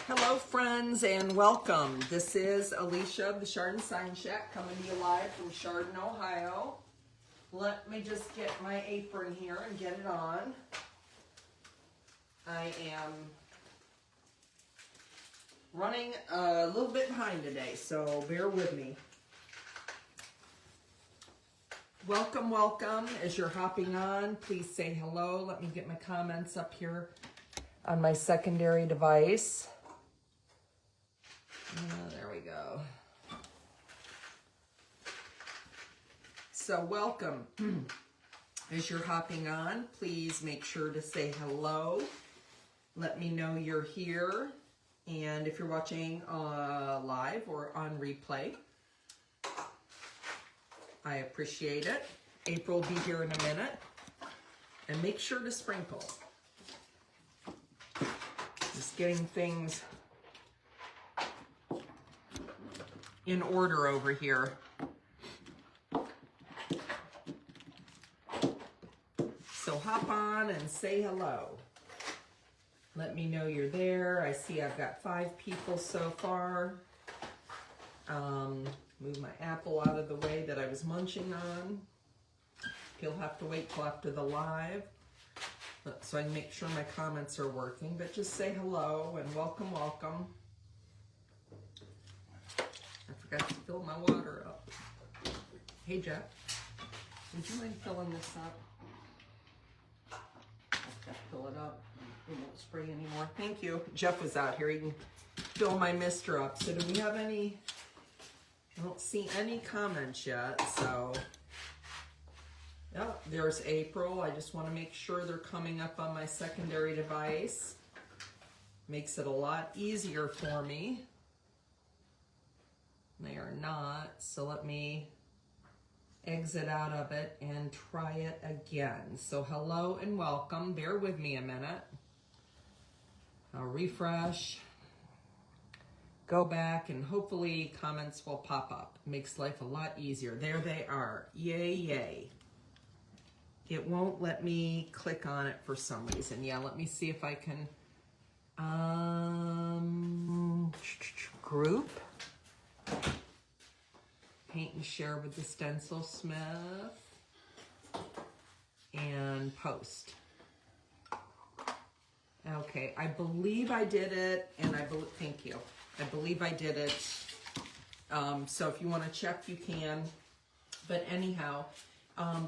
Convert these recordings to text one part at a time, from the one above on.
Hello friends and welcome. This is Alicia of the Chardon Sign Shack coming to you live from Chardon, Ohio. Let me just get my apron here and get it on. I am running a little bit behind today, so bear with me. Welcome, welcome. As you're hopping on, please say hello. Let me get my comments up here on my secondary device. There we go. So welcome. As you're hopping on, please make sure to say hello. Let me know you're here. And if you're watching live or on replay, I appreciate it. April will be here in a minute. And make sure to sprinkle. Just getting things in order over here. So hop on and say hello. Let me know you're there. I see I've got 5 people so far. Move my apple out of the way that I was munching on. You'll have to wait till after the live so I can make sure my comments are working, but just say hello and welcome, welcome. I forgot to fill my water up. Hey Jeff, would you mind filling this up? I've got to fill it up. It won't spray anymore. Thank you. Jeff was out here. He can fill my mister up. So do we have any? I don't see any comments yet. So, yeah, there's April. I just want to make sure they're coming up on my secondary device. Makes it a lot easier for me. They are not, so let me exit out of it and try it again. So hello and welcome. Bear with me a minute. I'll refresh, go back, and hopefully comments will pop up. Makes life a lot easier. There they are. Yay, yay. It won't let me click on it for some reason. Yeah, let me see if I can group. Paint and share with the Stencil Smith and post. Okay, I believe I did it, and thank you. I believe I did it. So if you want to check, you can. But anyhow,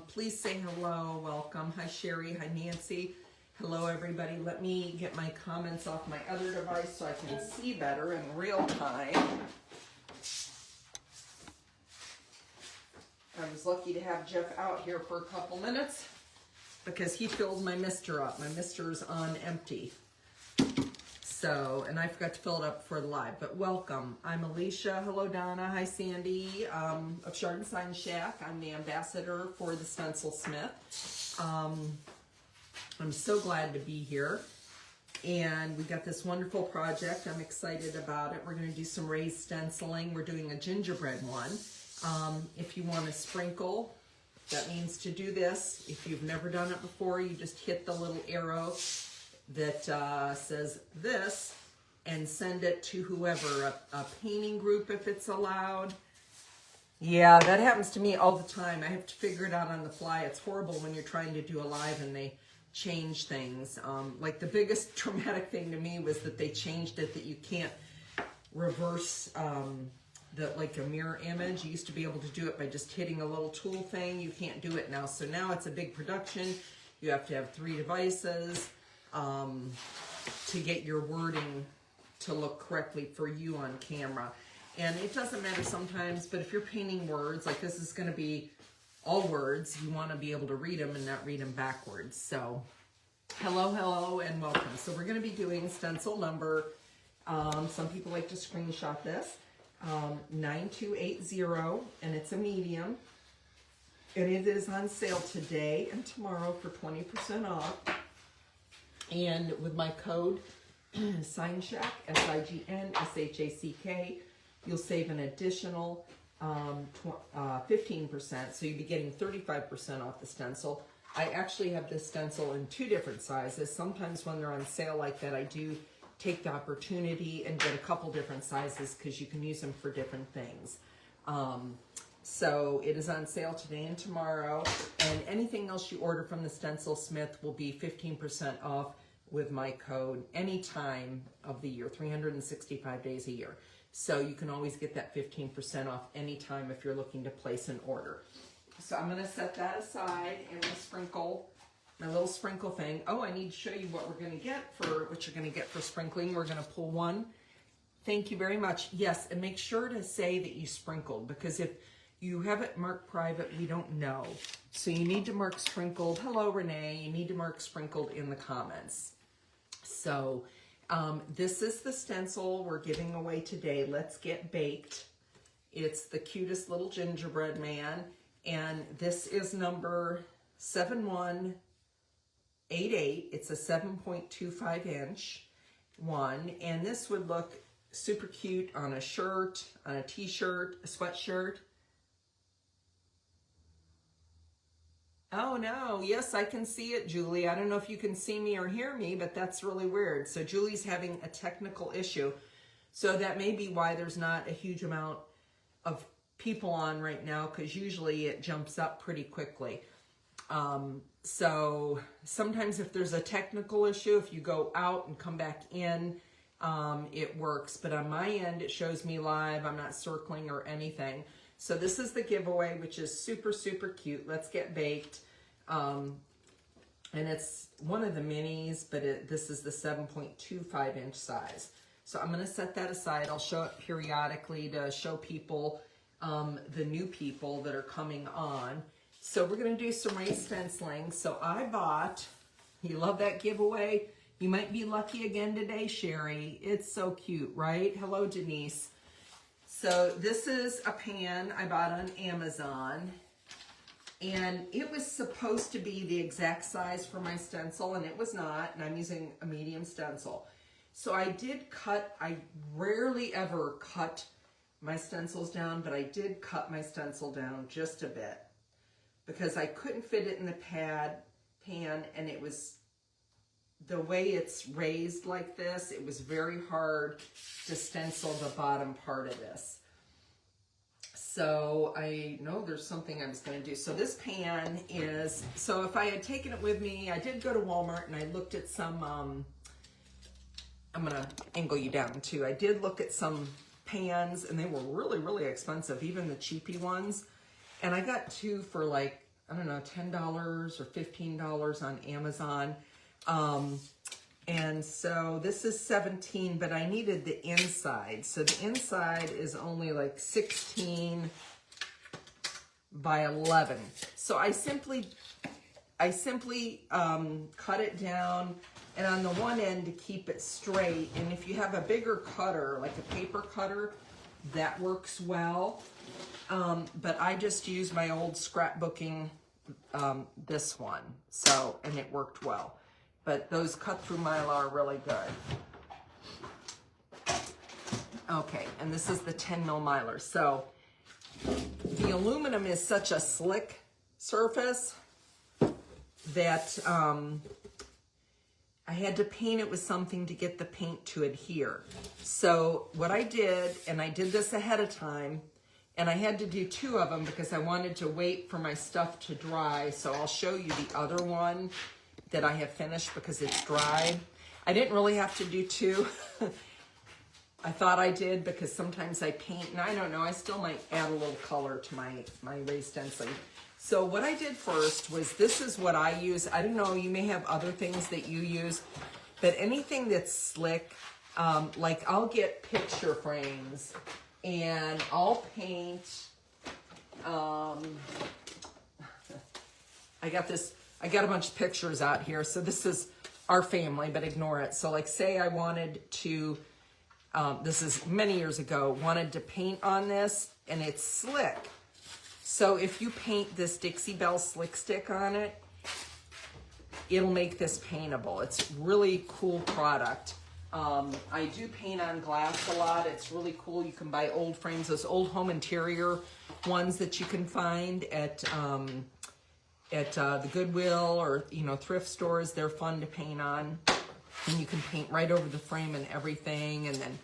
please say hello, welcome. Hi Sherry, hi Nancy. Hello everybody. Let me get my comments off my other device so I can see better in real time. I was lucky to have Jeff out here for a couple minutes because he fills my mister up. My mister's on empty. So, and I forgot to fill it up for the live, but welcome. I'm Alicia. Hello, Donna. Hi, Sandy of Chardon Sign Shack. I'm the ambassador for the Stencil Smith. I'm so glad to be here. And we got this wonderful project. I'm excited about it. We're going to do some raised stenciling. We're doing a gingerbread one. If you want to sprinkle, that means to do this. If you've never done it before, you just hit the little arrow that says this and send it to whoever, a painting group if it's allowed. Yeah, that happens to me all the time. I have to figure it out on the fly. It's horrible when you're trying to do a live and they change things. Like the biggest traumatic thing to me was that they changed it that you can't reverse like a mirror image. You used to be able to do it by just hitting a little tool thing. You can't do it now. So now it's a big production. You have to have 3 devices to get your wording to look correctly for you on camera. And it doesn't matter sometimes, but if you're painting words, like this is going to be all words, you want to be able to read them and not read them backwards. So hello, hello, and welcome. So we're going to be doing stencil number, some people like to screenshot this, 9280, and it's a medium. And it is on sale today and tomorrow for 20% off. And with my code, Sign Shack, SIGN, you'll save an additional 15%, so you'll be getting 35% off the stencil. I actually have this stencil in 2 different sizes. Sometimes when they're on sale like that, I do take the opportunity and get a couple different sizes because you can use them for different things. So it is on sale today and tomorrow, and anything else you order from the Stencil Smith will be 15% off with my code any time of the year, 365 days a year. So you can always get that 15% off anytime if you're looking to place an order. So I'm going to set that aside and we'll sprinkle my little sprinkle thing. Oh, I need to show you what we're going to get for what you're going to get for sprinkling. We're going to pull one. Thank you very much. Yes, and make sure to say that you sprinkled, because if you have it marked private, we don't know. So you need to mark sprinkled. Hello, Renee. You need to mark sprinkled in the comments. So this is the stencil we're giving away today. Let's Get Baked. It's the cutest little gingerbread man. And this is number 7188. It's a 7.25 inch one. And this would look super cute on a shirt, on a t-shirt, a sweatshirt. Oh no, yes, I can see it, Julie. I don't know if you can see me or hear me, but that's really weird. So Julie's having a technical issue. So that may be why there's not a huge amount of people on right now, because usually it jumps up pretty quickly. So sometimes if there's a technical issue, if you go out and come back in, it works. But on my end, it shows me live. I'm not circling or anything. So this is the giveaway, which is super, super cute. Let's Get Baked. And it's one of the minis, but this is the 7.25 inch size. So I'm going to set that aside. I'll show it periodically to show people, the new people that are coming on. So we're going to do some raised stenciling. So I bought, you love that giveaway? You might be lucky again today, Sherry. It's so cute, right? Hello, Denise. So this is a pan I bought on Amazon, and it was supposed to be the exact size for my stencil, and it was not, and I'm using a medium stencil. So I did cut, I rarely ever cut my stencils down, but I did cut my stencil down just a bit because I couldn't fit it in the pan, and it was, the way it's raised like this, it was very hard to stencil the bottom part of this. So I know there's something I was going to do. So this pan is, so if I had taken it with me, I did go to Walmart and I looked at some, I'm going to angle you down too. I did look at some pans and they were really, really expensive, even the cheapy ones. And I got two for like, I don't know, $10 or $15 on Amazon. And so this is 17, but I needed the inside. So the inside is only like 16 by 11. So I simply cut it down, and on the one end to keep it straight. And if you have a bigger cutter, like a paper cutter, that works well. But I just used my old scrapbooking, this one. So, and it worked well. But those cut through Mylar are really good. Okay, and this is the 10 mil Mylar. So the aluminum is such a slick surface that I had to paint it with something to get the paint to adhere. So what I did, and I did this ahead of time, and I had to do two of them because I wanted to wait for my stuff to dry. So I'll show you the other one that I have finished because it's dry. I didn't really have to do two. I thought I did because sometimes I paint, and I don't know, I still might add a little color to my raised stenciling. So what I did first was, this is what I use. I don't know, you may have other things that you use, but anything that's slick, like I'll get picture frames and I'll paint, I got a bunch of pictures out here. So this is our family, but ignore it. So like say I wanted to, this is many years ago, wanted to paint on this, and it's slick. So if you paint this Dixie Belle Slick Stick on it, it'll make this paintable. It's really cool product. I do paint on glass a lot. It's really cool. You can buy old frames, those old home interior ones that you can find at the Goodwill or, thrift stores. They're fun to paint on. And you can paint right over the frame and everything, and then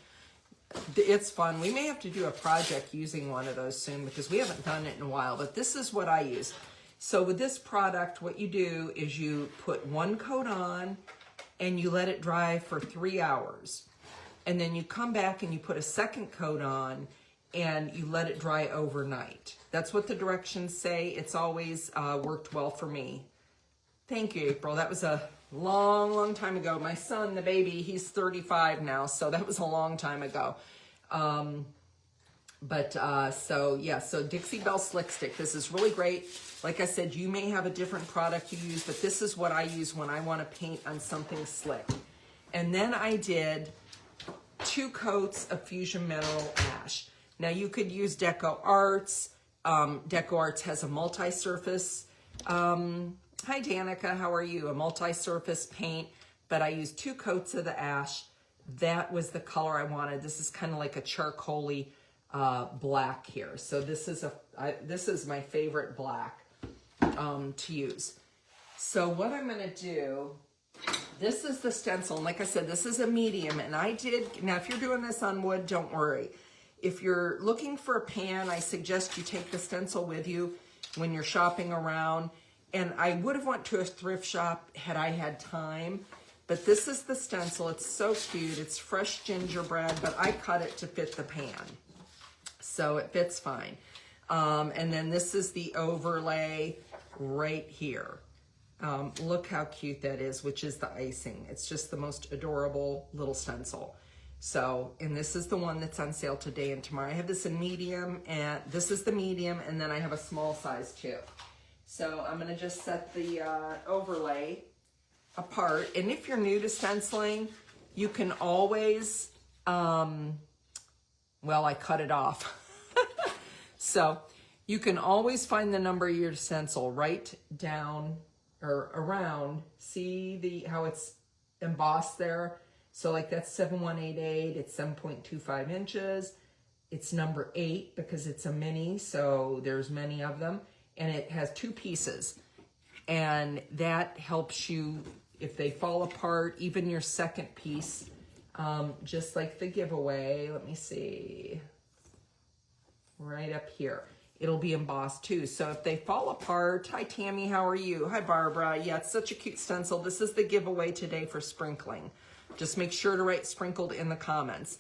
it's fun. We may have to do a project using one of those soon because we haven't done it in a while, but this is what I use. So with this product, what you do is you put one coat on and you let it dry for 3 hours. And then you come back and you put a second coat on and you let it dry overnight. That's what the directions say. It's always worked well for me. Thank you, April. That was a long time ago. My son, the baby, he's 35 now, so that was a long time ago. So Dixie Belle Slick Stick. This is really great. Like I said, you may have a different product you use, but this is what I use when I want to paint on something slick. And then I did 2 coats of Fusion Mineral Ash. Now you could use Deco Arts. Deco Arts has a multi-surface. Hi Danica, how are you? A multi-surface paint, but I used 2 coats of the ash. That was the color I wanted. This is kind of like a charcoaly black here. So this is my favorite black to use. So what I'm gonna do, this is the stencil, and like I said, this is a medium, and now if you're doing this on wood, don't worry. If you're looking for a pan, I suggest you take the stencil with you when you're shopping around. And I would have went to a thrift shop had I had time, but this is the stencil. It's so cute. It's fresh gingerbread, but I cut it to fit the pan. So it fits fine. And then this is the overlay right here. Look how cute that is, which is the icing. It's just the most adorable little stencil. So, and this is the one that's on sale today and tomorrow. I have this in medium, and this is the medium, and then I have a small size too. So I'm gonna just set the overlay apart. And if you're new to stenciling, you can always, well, I cut it off. So you can always find the number of your stencil right down or around. See how it's embossed there? So like that's 7188, it's 7.25 inches. It's number 8 because it's a mini, so there's many of them. And it has 2 pieces. And that helps you, if they fall apart, even your second piece, just like the giveaway, let me see, right up here. It'll be embossed too. So if they fall apart, hi Tammy, how are you? Hi Barbara. Yeah, it's such a cute stencil. This is the giveaway today for sprinkling. Just make sure to write sprinkled in the comments.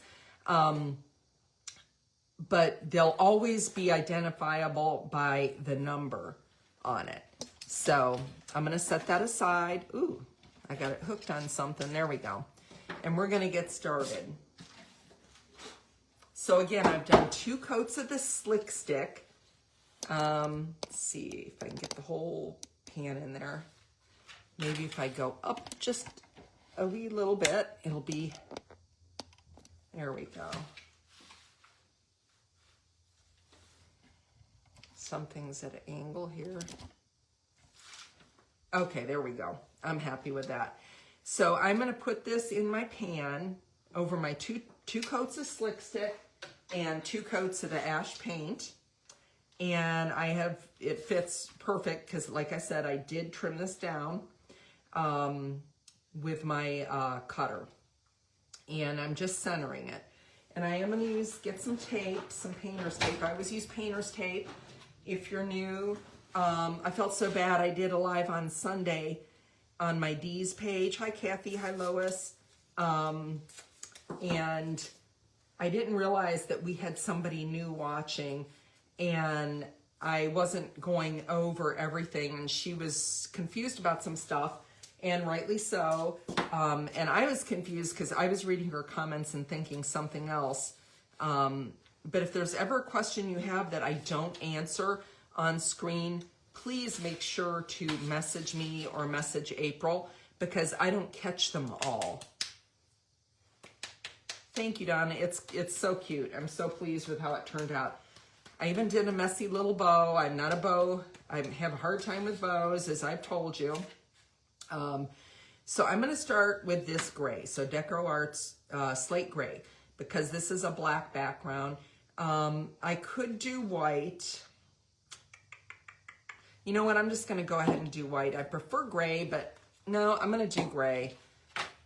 But they'll always be identifiable by the number on it. So I'm gonna set that aside. Ooh, I got it hooked on something. There we go. And we're gonna get started. So again, I've done 2 coats of the Slick Stick. Let's see if I can get the whole pan in there. Maybe if I go up just a wee little bit, it'll be, there we go. Something's at an angle here. Okay, there we go. I'm happy with that. So I'm gonna put this in my pan over my two coats of Slick Stick and 2 coats of the ash paint. And it fits perfect because like I said, I did trim this down with my cutter. And I'm just centering it. And I am gonna get some tape, some painter's tape. I always use painter's tape. If you're new, I felt so bad. I did a live on Sunday on my D's page. Hi, Kathy. Hi, Lois. And I didn't realize that we had somebody new watching, and I wasn't going over everything, and she was confused about some stuff, and rightly so. And I was confused because I was reading her comments and thinking something else. But if there's ever a question you have that I don't answer on screen, please make sure to message me or message April because I don't catch them all. Thank you, Donna. It's so cute. I'm so pleased with how it turned out. I even did a messy little bow. I'm not a bow. I have a hard time with bows, as I've told you. So I'm going to start with this gray. So Deco Arts Slate Gray, because this is a black background. I could do white. You know what? I'm just going to go ahead and do white. I prefer gray, but no, I'm going to do gray.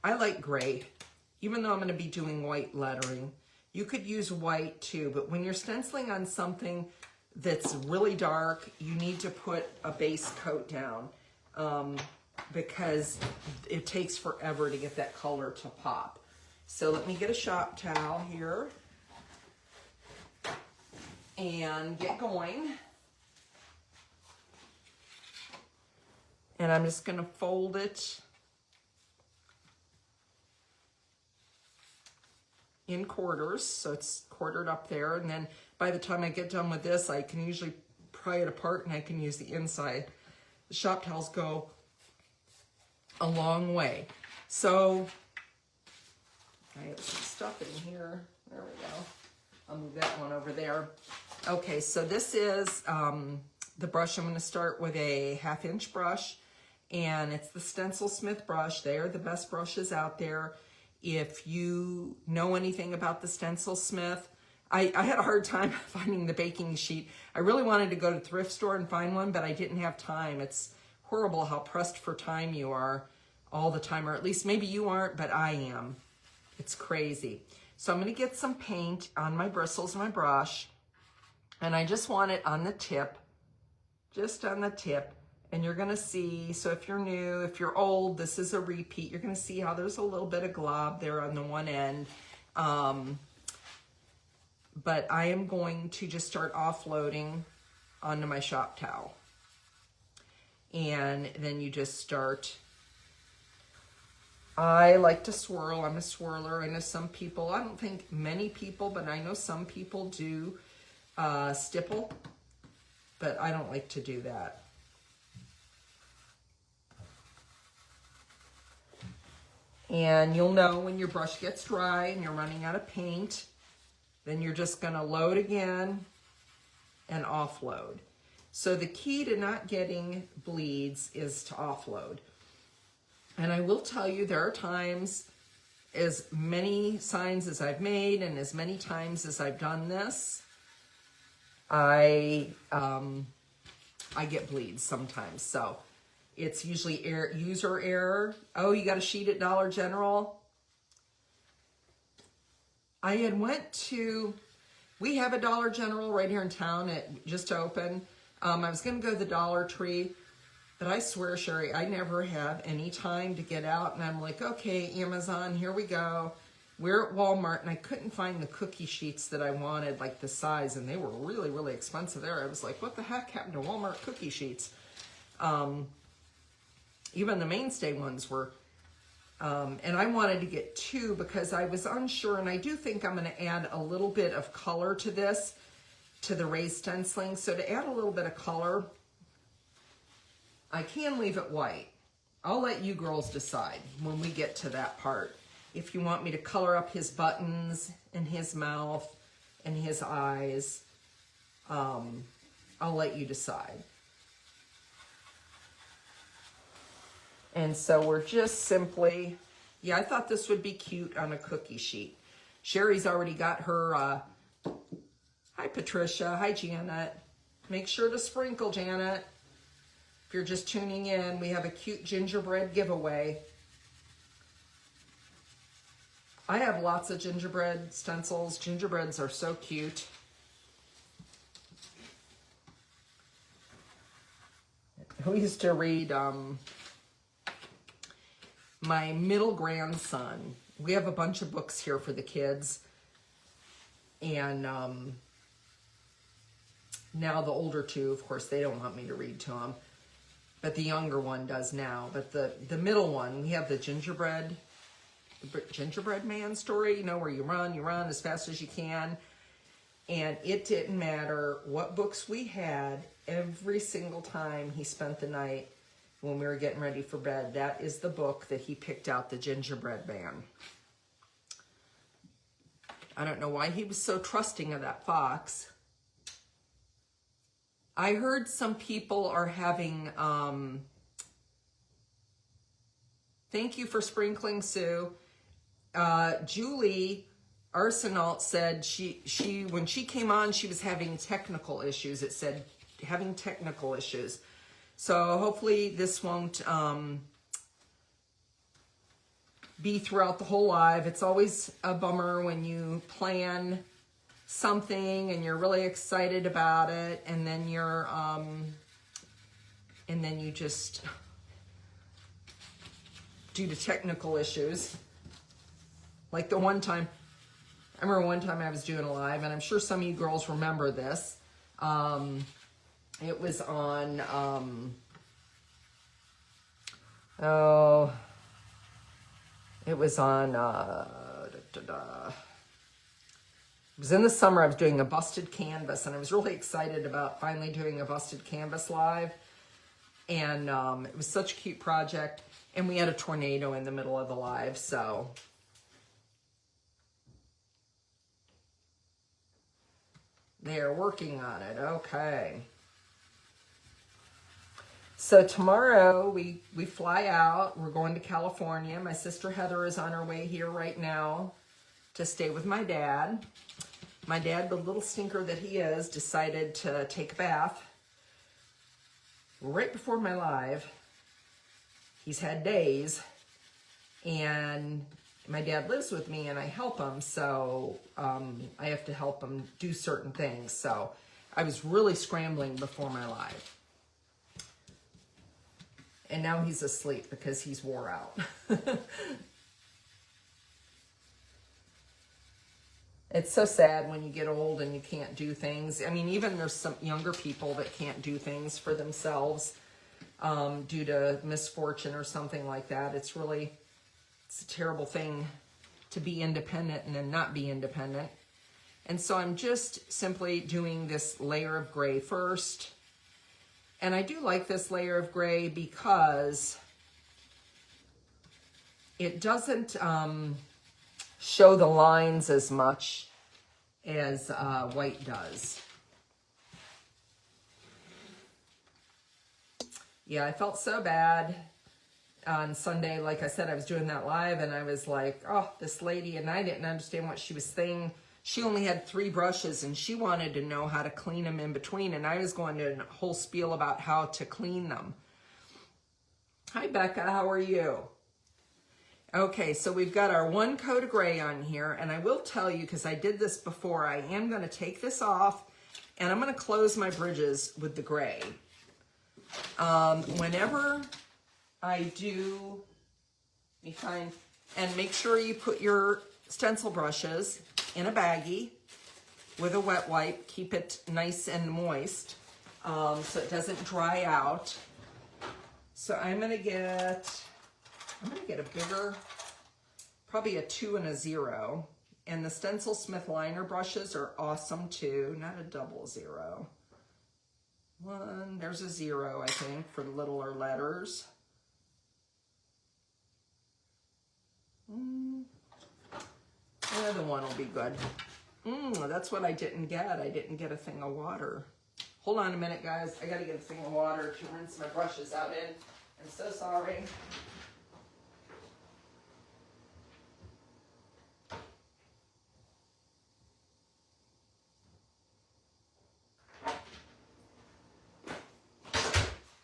I like gray, even though I'm going to be doing white lettering. You could use white too, but when you're stenciling on something that's really dark, you need to put a base coat down because it takes forever to get that color to pop. So let me get a shop towel here and get going. And I'm just going to fold it in quarters, so it's quartered up there. And then by the time I get done with this, I can usually pry it apart and I can use the inside. The shop towels go a long way. So I have some stuff in here. There we go. I'll move that one over there. Okay, so this is the brush. I'm going to start with a 1/2 inch brush, and it's the Stencil Smith brush. They are the best brushes out there. If you know anything about the Stencil Smith, I had a hard time finding the baking sheet. I really wanted to go to the thrift store and find one, but I didn't have time. It's horrible how pressed for time you are all the time, or at least maybe you aren't, but I am. It's crazy. So I'm going to get some paint on my bristles of my brush, and I just want it on the tip, just on the tip. And you're going to see, so if you're new, if you're old, this is a repeat. You're going to see how there's a little bit of glob there on the one end. But I am going to just start offloading onto my shop towel. And then you just start. I like to swirl. I'm a swirler. I know some people, I don't think many people, but I know some people do stipple. But I don't like to do that. And you'll know when your brush gets dry and you're running out of paint, then you're just going to load again and offload. So the key to not getting bleeds is to offload. And I will tell you, there are times, as many signs as I've made and as many times as I've done this, I get bleeds sometimes. So it's usually user error. Oh, you got a sheet at Dollar General? I had went to, we have a Dollar General right here in town. It just opened. I was going to go to the Dollar Tree, but I swear, Sherry, I never have any time to get out. And I'm like, okay, Amazon, here we go. We're at Walmart, and I couldn't find the cookie sheets that I wanted, like the size, and they were really, really expensive there. I was like, what the heck happened to Walmart cookie sheets? Even the mainstay ones were, and I wanted to get 2 because I was unsure, and I do think I'm going to add a little bit of color to this, to the raised stenciling. So to add a little bit of color, I can leave it white. I'll let you girls decide when we get to that part. If you want me to color up his buttons and his mouth and his eyes, I'll let you decide. And so we're just simply, yeah, I thought this would be cute on a cookie sheet. Sherry's already got her, hi Patricia, hi Janet. Make sure to sprinkle, Janet. If you're just tuning in, we have a cute gingerbread giveaway. I have lots of gingerbread stencils. Gingerbreads are so cute. We used to read, my middle grandson, we have a bunch of books here for the kids, and now the older 2, of course, they don't want me to read to them, but the younger one does now. But the middle one, we have the gingerbread man story, you know, where you run as fast as you can, and it didn't matter what books we had. Every single time he spent the night when we were getting ready for bed, that is the book that he picked out, the Gingerbread Man. I don't know why he was so trusting of that fox. I heard some people are having, thank you for sprinkling, Sue. Julie Arsenault said she when she came on, she was having technical issues. It said having technical issues. So hopefully this won't be throughout the whole live. It's always a bummer when you plan something and you're really excited about it, and then you just, due to technical issues, like the one time, I remember one time I was doing a live, and I'm sure some of you girls remember this. It was on, it was in the summer. I was doing a busted canvas, and I was really excited about finally doing a busted canvas live. And it was such a cute project, and we had a tornado in the middle of the live, so. They're working on it, okay. So tomorrow we fly out. We're going to California. My sister Heather is on her way here right now to stay with my dad. My dad, the little stinker that he is, decided to take a bath right before my live. He's had days, and my dad lives with me and I help him, so I have to help him do certain things. So I was really scrambling before my live. And now he's asleep because he's wore out. It's so sad when you get old and you can't do things. I mean, even there's some younger people that can't do things for themselves due to misfortune or something like that. It's a terrible thing to be independent and then not be independent. And so I'm just simply doing this layer of gray first. And I do like this layer of gray because it doesn't show the lines as much as white does. Yeah, I felt so bad on Sunday. Like I said, I was doing that live and I was like, oh, this lady, and I didn't understand what she was saying. She only had 3 brushes and she wanted to know how to clean them in between, and I was going to a whole spiel about how to clean them. Hi, Becca, how are you? Okay, so we've got our 1 coat of gray on here, and I will tell you, because I did this before, I am going to take this off and I'm going to close my bridges with the gray. Whenever I do, and make sure you put your stencil brushes in a baggie with a wet wipe. Keep it nice and moist so it doesn't dry out. So I'm gonna get a bigger, probably a 2 and a 0. And the Stencil Smith liner brushes are awesome too, not a 00. 1, there's a 0, I think, for the littler letters. The other one will be good. That's what I didn't get. I didn't get a thing of water. Hold on a minute, guys. I gotta get a thing of water to rinse my brushes out in. I'm so sorry.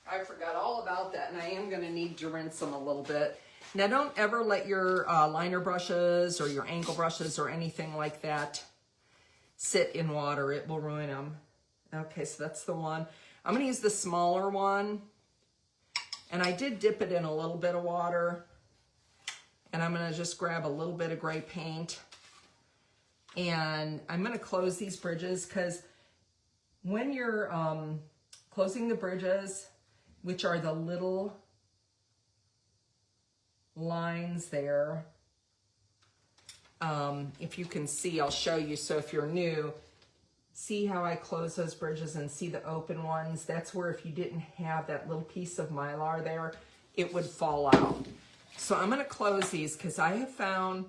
I forgot all about that, and I am gonna need to rinse them a little bit. Now, don't ever let your liner brushes or your angle brushes or anything like that sit in water. It will ruin them. Okay, so that's the one. I'm going to use the smaller one. And I did dip it in a little bit of water. And I'm going to just grab a little bit of gray paint. And I'm going to close these bridges because when you're closing the bridges, which are the little lines there, if you can see, I'll show you. So if you're new, see how I close those bridges and see the open ones? That's where if you didn't have that little piece of Mylar there, it would fall out. So I'm going to close these because I have found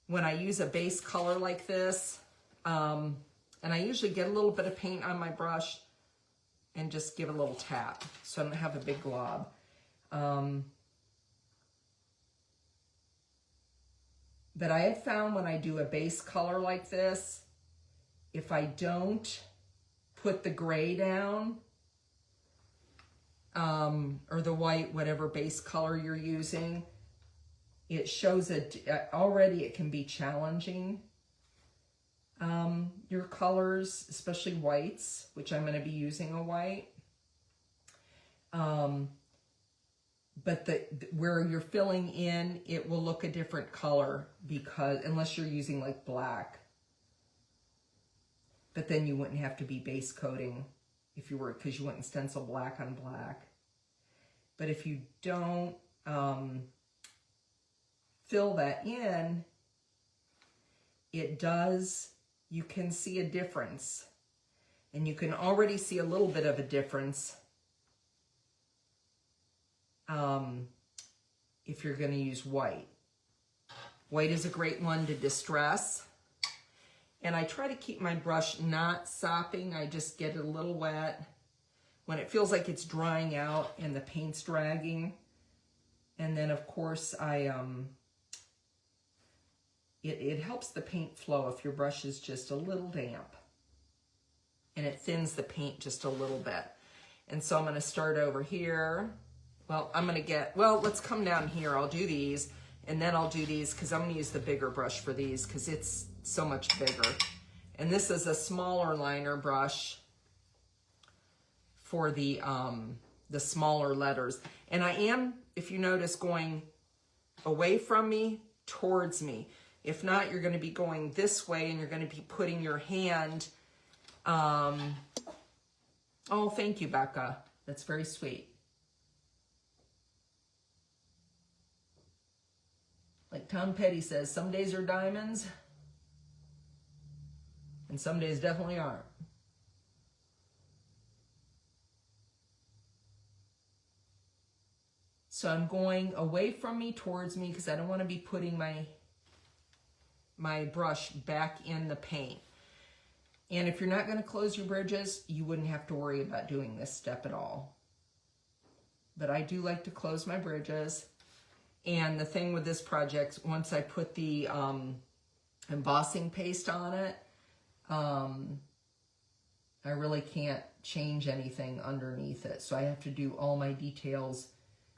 when I use a base color like this, and I usually get a little bit of paint on my brush and just give a little tap so I don't have a big glob. But I have found when I do a base color like this, if I don't put the gray down, or the white, whatever base color you're using, it shows already it can be challenging. Your colors, especially whites, which I'm going to be using a white. But where you're filling in, it will look a different color because unless you're using like black. But then you wouldn't have to be base coating if you were, because you wouldn't stencil black on black. But if you don't fill that in, it does, you can see a difference. And you can already see a little bit of a difference if you're going to use white. White is a great one to distress. And I try to keep my brush not sopping. I just get it a little wet when it feels like it's drying out and the paint's dragging. And then of course it helps the paint flow if your brush is just a little damp. And it thins the paint just a little bit. And so I'm going to start over here. Well, let's come down here. I'll do these, and then I'll do these because I'm going to use the bigger brush for these because it's so much bigger. And this is a smaller liner brush for the smaller letters. And I am, if you notice, going away from me, towards me. If not, you're going to be going this way, and you're going to be putting your hand... oh, thank you, Becca. That's very sweet. Like Tom Petty says, some days are diamonds, and some days definitely aren't. So I'm going away from me, towards me, because I don't want to be putting my brush back in the paint. And if you're not going to close your bridges, you wouldn't have to worry about doing this step at all. But I do like to close my bridges. And the thing with this project, once I put the embossing paste on it, I really can't change anything underneath it. So I have to do all my details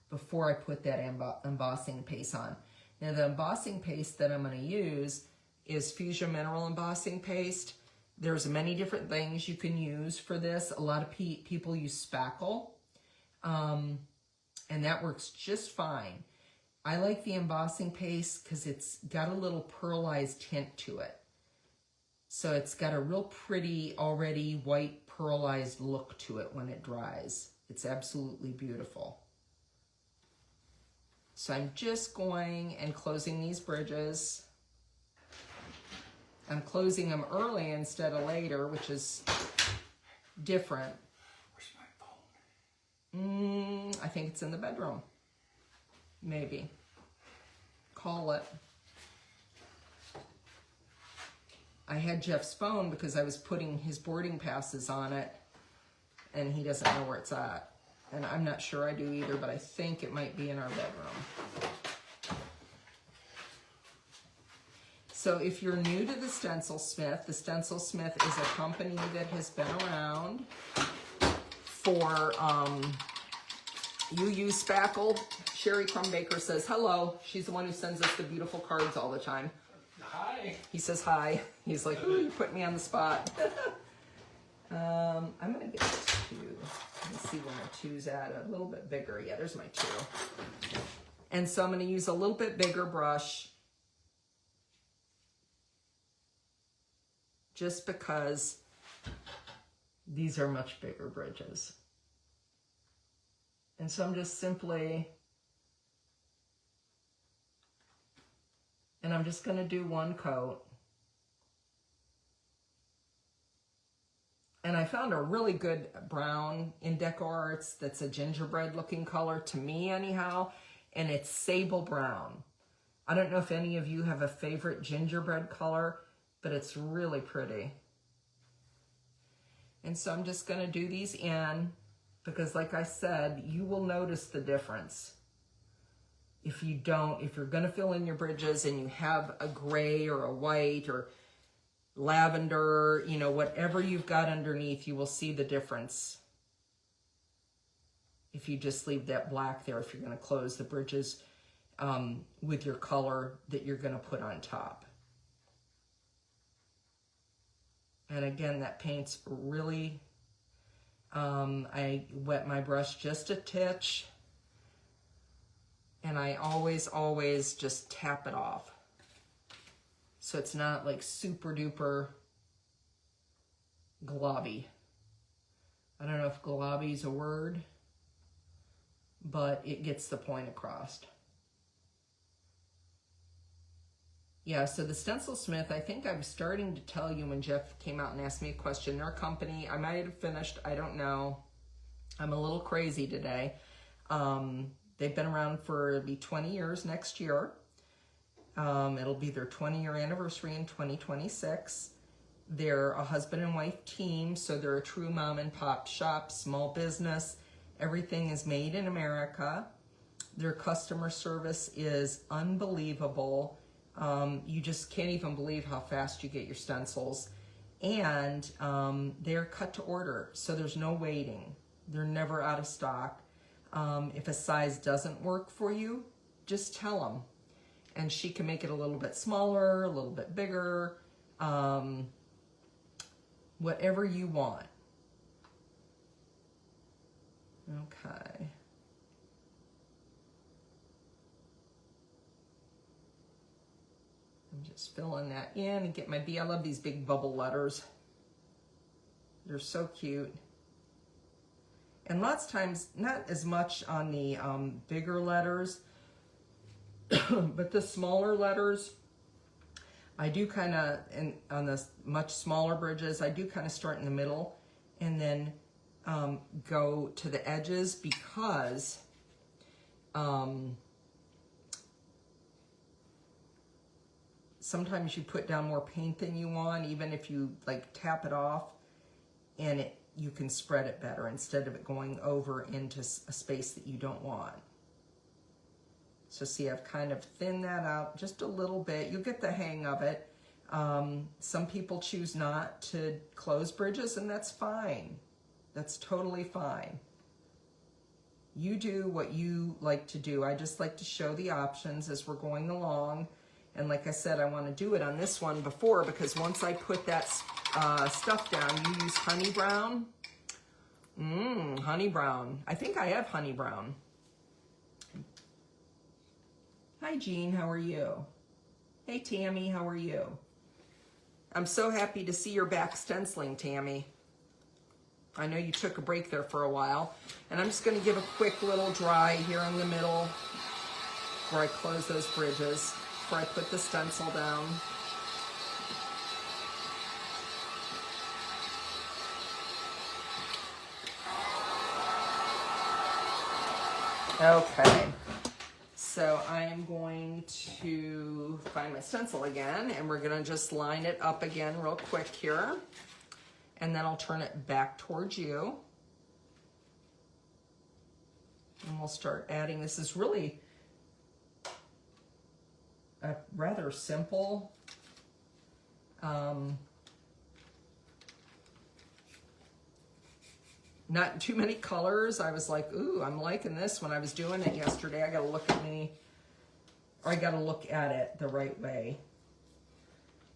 before I put that embossing paste on. Now the embossing paste that I'm going to use is Fuchsia Mineral Embossing Paste. There's many different things you can use for this. A lot of people use spackle, and that works just fine. I like the embossing paste because it's got a little pearlized tint to it. So it's got a real pretty, already white pearlized look to it when it dries. It's absolutely beautiful. So I'm just going and closing these bridges. I'm closing them early instead of later, which is different. Where's my phone? I think it's in the bedroom. Maybe. Call it. I had Jeff's phone because I was putting his boarding passes on it, and he doesn't know where it's at. And I'm not sure I do either, but I think it might be in our bedroom. So if you're new to the Stencil Smith is a company that has been around for, you use spackle. Sherry Crumbaker says hello. She's the one who sends us the beautiful cards all the time. Hi. He says hi. He's like, ooh, you put me on the spot. I'm going to get two. Let's see where my two's at. A little bit bigger. Yeah, there's my two. And so I'm going to use a little bit bigger brush just because these are much bigger bridges. And so I'm just simply, and I'm just going to do one coat. And I found a really good brown in Deco Arts that's a gingerbread looking color, to me anyhow, and it's sable brown. I don't know if any of you have a favorite gingerbread color, but it's really pretty. And so I'm just going to do these in, because like I said, you will notice the difference. If you're going to fill in your bridges and you have a gray or a white or lavender, you know, whatever you've got underneath, you will see the difference if you just leave that black there, if you're going to close the bridges. with your color that you're going to put on top. And again, that paint's really, I wet my brush just a titch, and I always just tap it off. So it's not like super duper globby. I don't know if globby is a word, but it gets the point across. Yeah, so the Stencil Smith, I think I was starting to tell you when Jeff came out and asked me a question. Their company, I might have finished, I don't know. I'm a little crazy today. They've been around for, it'll be 20 years next year. It'll be their 20-year anniversary in 2026. They're a husband and wife team, so they're a true mom and pop shop, small business. Everything is made in America. Their customer service is unbelievable. You just can't even believe how fast you get your stencils. And they're cut to order, so there's no waiting. They're never out of stock. If a size doesn't work for you, just tell them. And she can make it a little bit smaller, a little bit bigger, whatever you want. Okay. I'm just filling that in and get my B. I love these big bubble letters. They're so cute. And lots of times, not as much on the bigger letters, but the smaller letters, I do kind of, on the much smaller bridges, I do kind of start in the middle and then go to the edges, because sometimes you put down more paint than you want, even if you like tap it off, and you can spread it better instead of it going over into a space that you don't want. So see, I've kind of thinned that out just a little bit. You'll get the hang of it. Some people choose not to close bridges, and that's fine. That's totally fine. You do what you like to do. I just like to show the options as we're going along. And like I said, I want to do it on this one before, because once I put that stuff down, you use honey brown. Honey brown. I think I have honey brown. Hi, Jean, how are you? Hey, Tammy, how are you? I'm so happy to see you're back stenciling, Tammy. I know you took a break there for a while. And I'm just going to give a quick little dry here in the middle where I close those bridges, before I put the stencil down. Okay. So I am going to find my stencil again, and we're gonna just line it up again real quick here. And then I'll turn it back towards you. And we'll start adding. This is really a rather simple not too many colors. I was like, ooh, I'm liking this when I was doing it yesterday. I gotta look at me, or I gotta look at it the right way,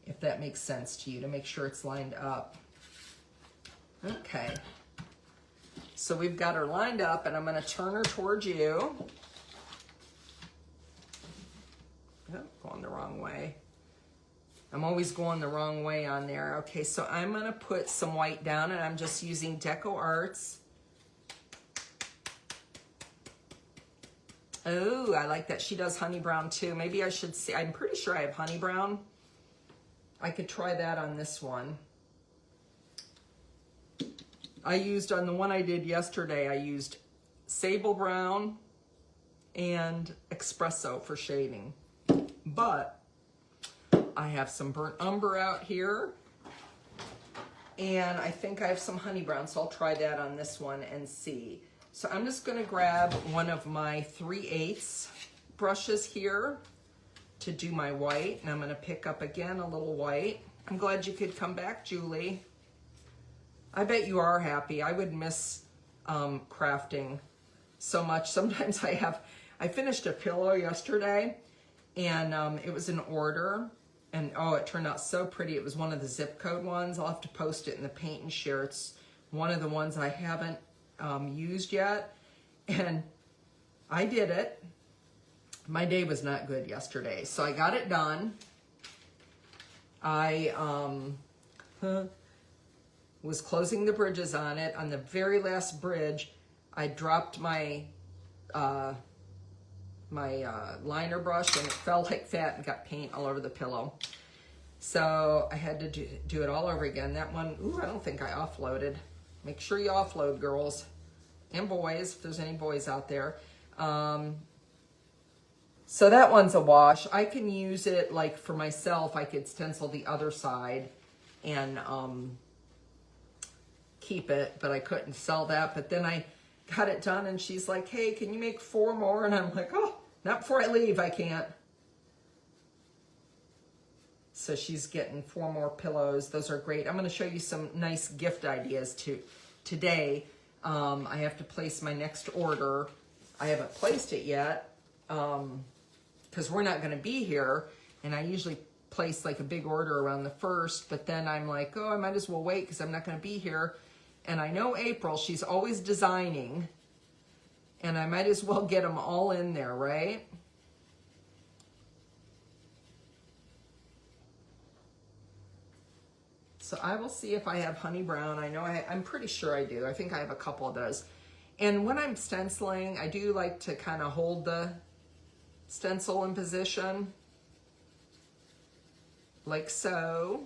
if that makes sense to you, to make sure it's lined up. Okay. So we've got her lined up, and I'm gonna turn her towards you. Oh, going the wrong way. I'm always going the wrong way on there. Okay, so I'm gonna put some white down, and I'm just using Deco Arts. Oh, I like that she does honey brown too. Maybe I should see, I'm pretty sure I have honey brown. I could try that on this one. I used, on the one I did yesterday, I used sable brown and espresso for shading. But I have some burnt umber out here, and I think I have some honey brown, so I'll try that on this one and see. So I'm just gonna grab one of my 3/8 brushes here to do my white, and I'm gonna pick up again a little white. I'm glad you could come back, Julie. I bet you are happy. I would miss crafting so much. Sometimes I I finished a pillow yesterday, and it was an order, and oh, it turned out so pretty. It was one of the zip code ones. I'll have to post it in the Paint and Share. It's one of the ones I haven't used yet, and I did it. My day was not good yesterday, so I got it done. I was closing the bridges on it. On the very last bridge, I dropped my liner brush, and it fell like that and got paint all over the pillow. So I had to do it all over again. That one, ooh, I don't think I offloaded. Make sure you offload, girls and boys, if there's any boys out there. So that one's a wash. I can use it like for myself. I could stencil the other side and keep it, but I couldn't sell that. But then I got it done, and she's like, hey, can you make 4 more? And I'm like, oh, not before I leave, I can't. So she's getting 4 more pillows. Those are great. I'm going to show you some nice gift ideas today. I have to place my next order. I haven't placed it yet because we're not going to be here. And I usually place like a big order around the 1st, but then I'm like, oh, I might as well wait because I'm not going to be here. And I know April, she's always designing, and I might as well get them all in there, right? So I will see if I have honey brown. I know I'm pretty sure I do. I think I have a couple of those. And when I'm stenciling, I do like to kind of hold the stencil in position, like so.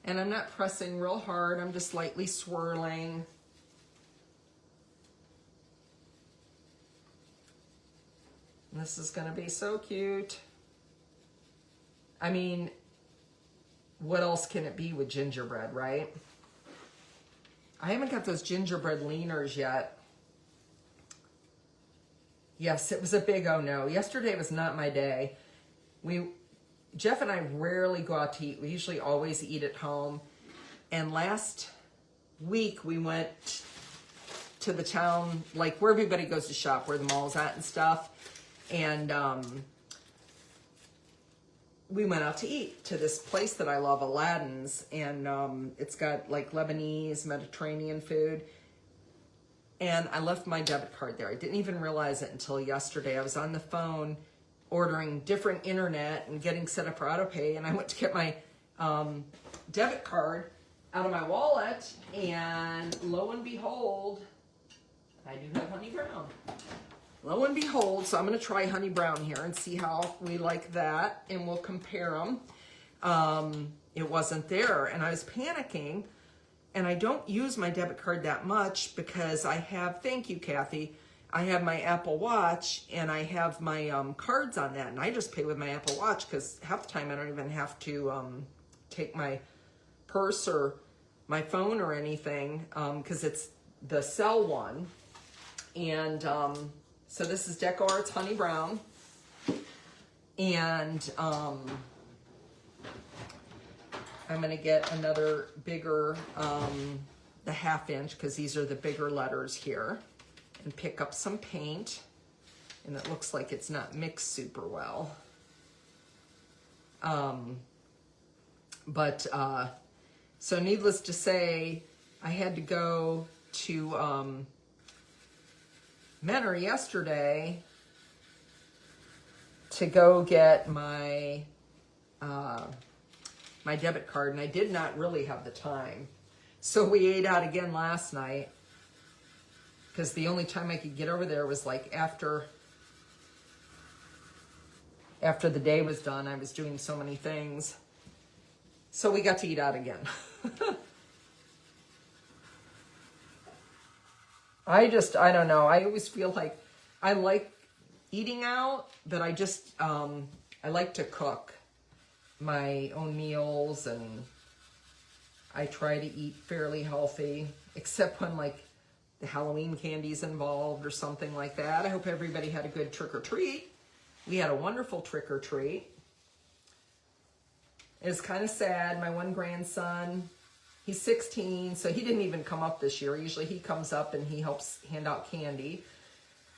And I'm not pressing real hard. I'm just lightly swirling. And this is going to be so cute. I mean, what else can it be with gingerbread, right? I haven't got those gingerbread leaners yet. Yes, it was a big oh no. Yesterday was not my day. Jeff and I rarely go out to eat. We usually always eat at home. And last week we went to the town, like where everybody goes to shop, where the mall's at and stuff. And we went out to eat to this place that I love, Aladdin's. And it's got like Lebanese, Mediterranean food. And I left my debit card there. I didn't even realize it until yesterday. I was on the phone ordering different internet and getting set up for autopay, and I went to get my debit card out of my wallet, and lo and behold, I do have honey brown. Lo and behold, so I'm going to try honey brown here and see how we like that, and we'll compare them. It wasn't there, and I was panicking, and I don't use my debit card that much because I have, thank you, Kathy, I have my Apple Watch, and I have my cards on that, and I just pay with my Apple Watch because half the time I don't even have to take my purse or my phone or anything because it's the cell one. And so this is Deco Arts Honey Brown, and I'm going to get another bigger, the 1/2 inch, because these are the bigger letters here. And pick up some paint, and it looks like it's not mixed super well. So needless to say, I had to go to Menor yesterday to go get my my debit card, and I did not really have the time. So we ate out again last night, because the only time I could get over there was like after the day was done. I was doing so many things. So we got to eat out again. I don't know. I always feel like I like eating out, but I just, I like to cook my own meals, and I try to eat fairly healthy, except when like the Halloween candy's involved or something like that. I hope everybody had a good trick-or-treat. We had a wonderful trick-or-treat. It's kind of sad. My one grandson, He's 16, so he didn't even come up this year. Usually he comes up and he helps hand out candy.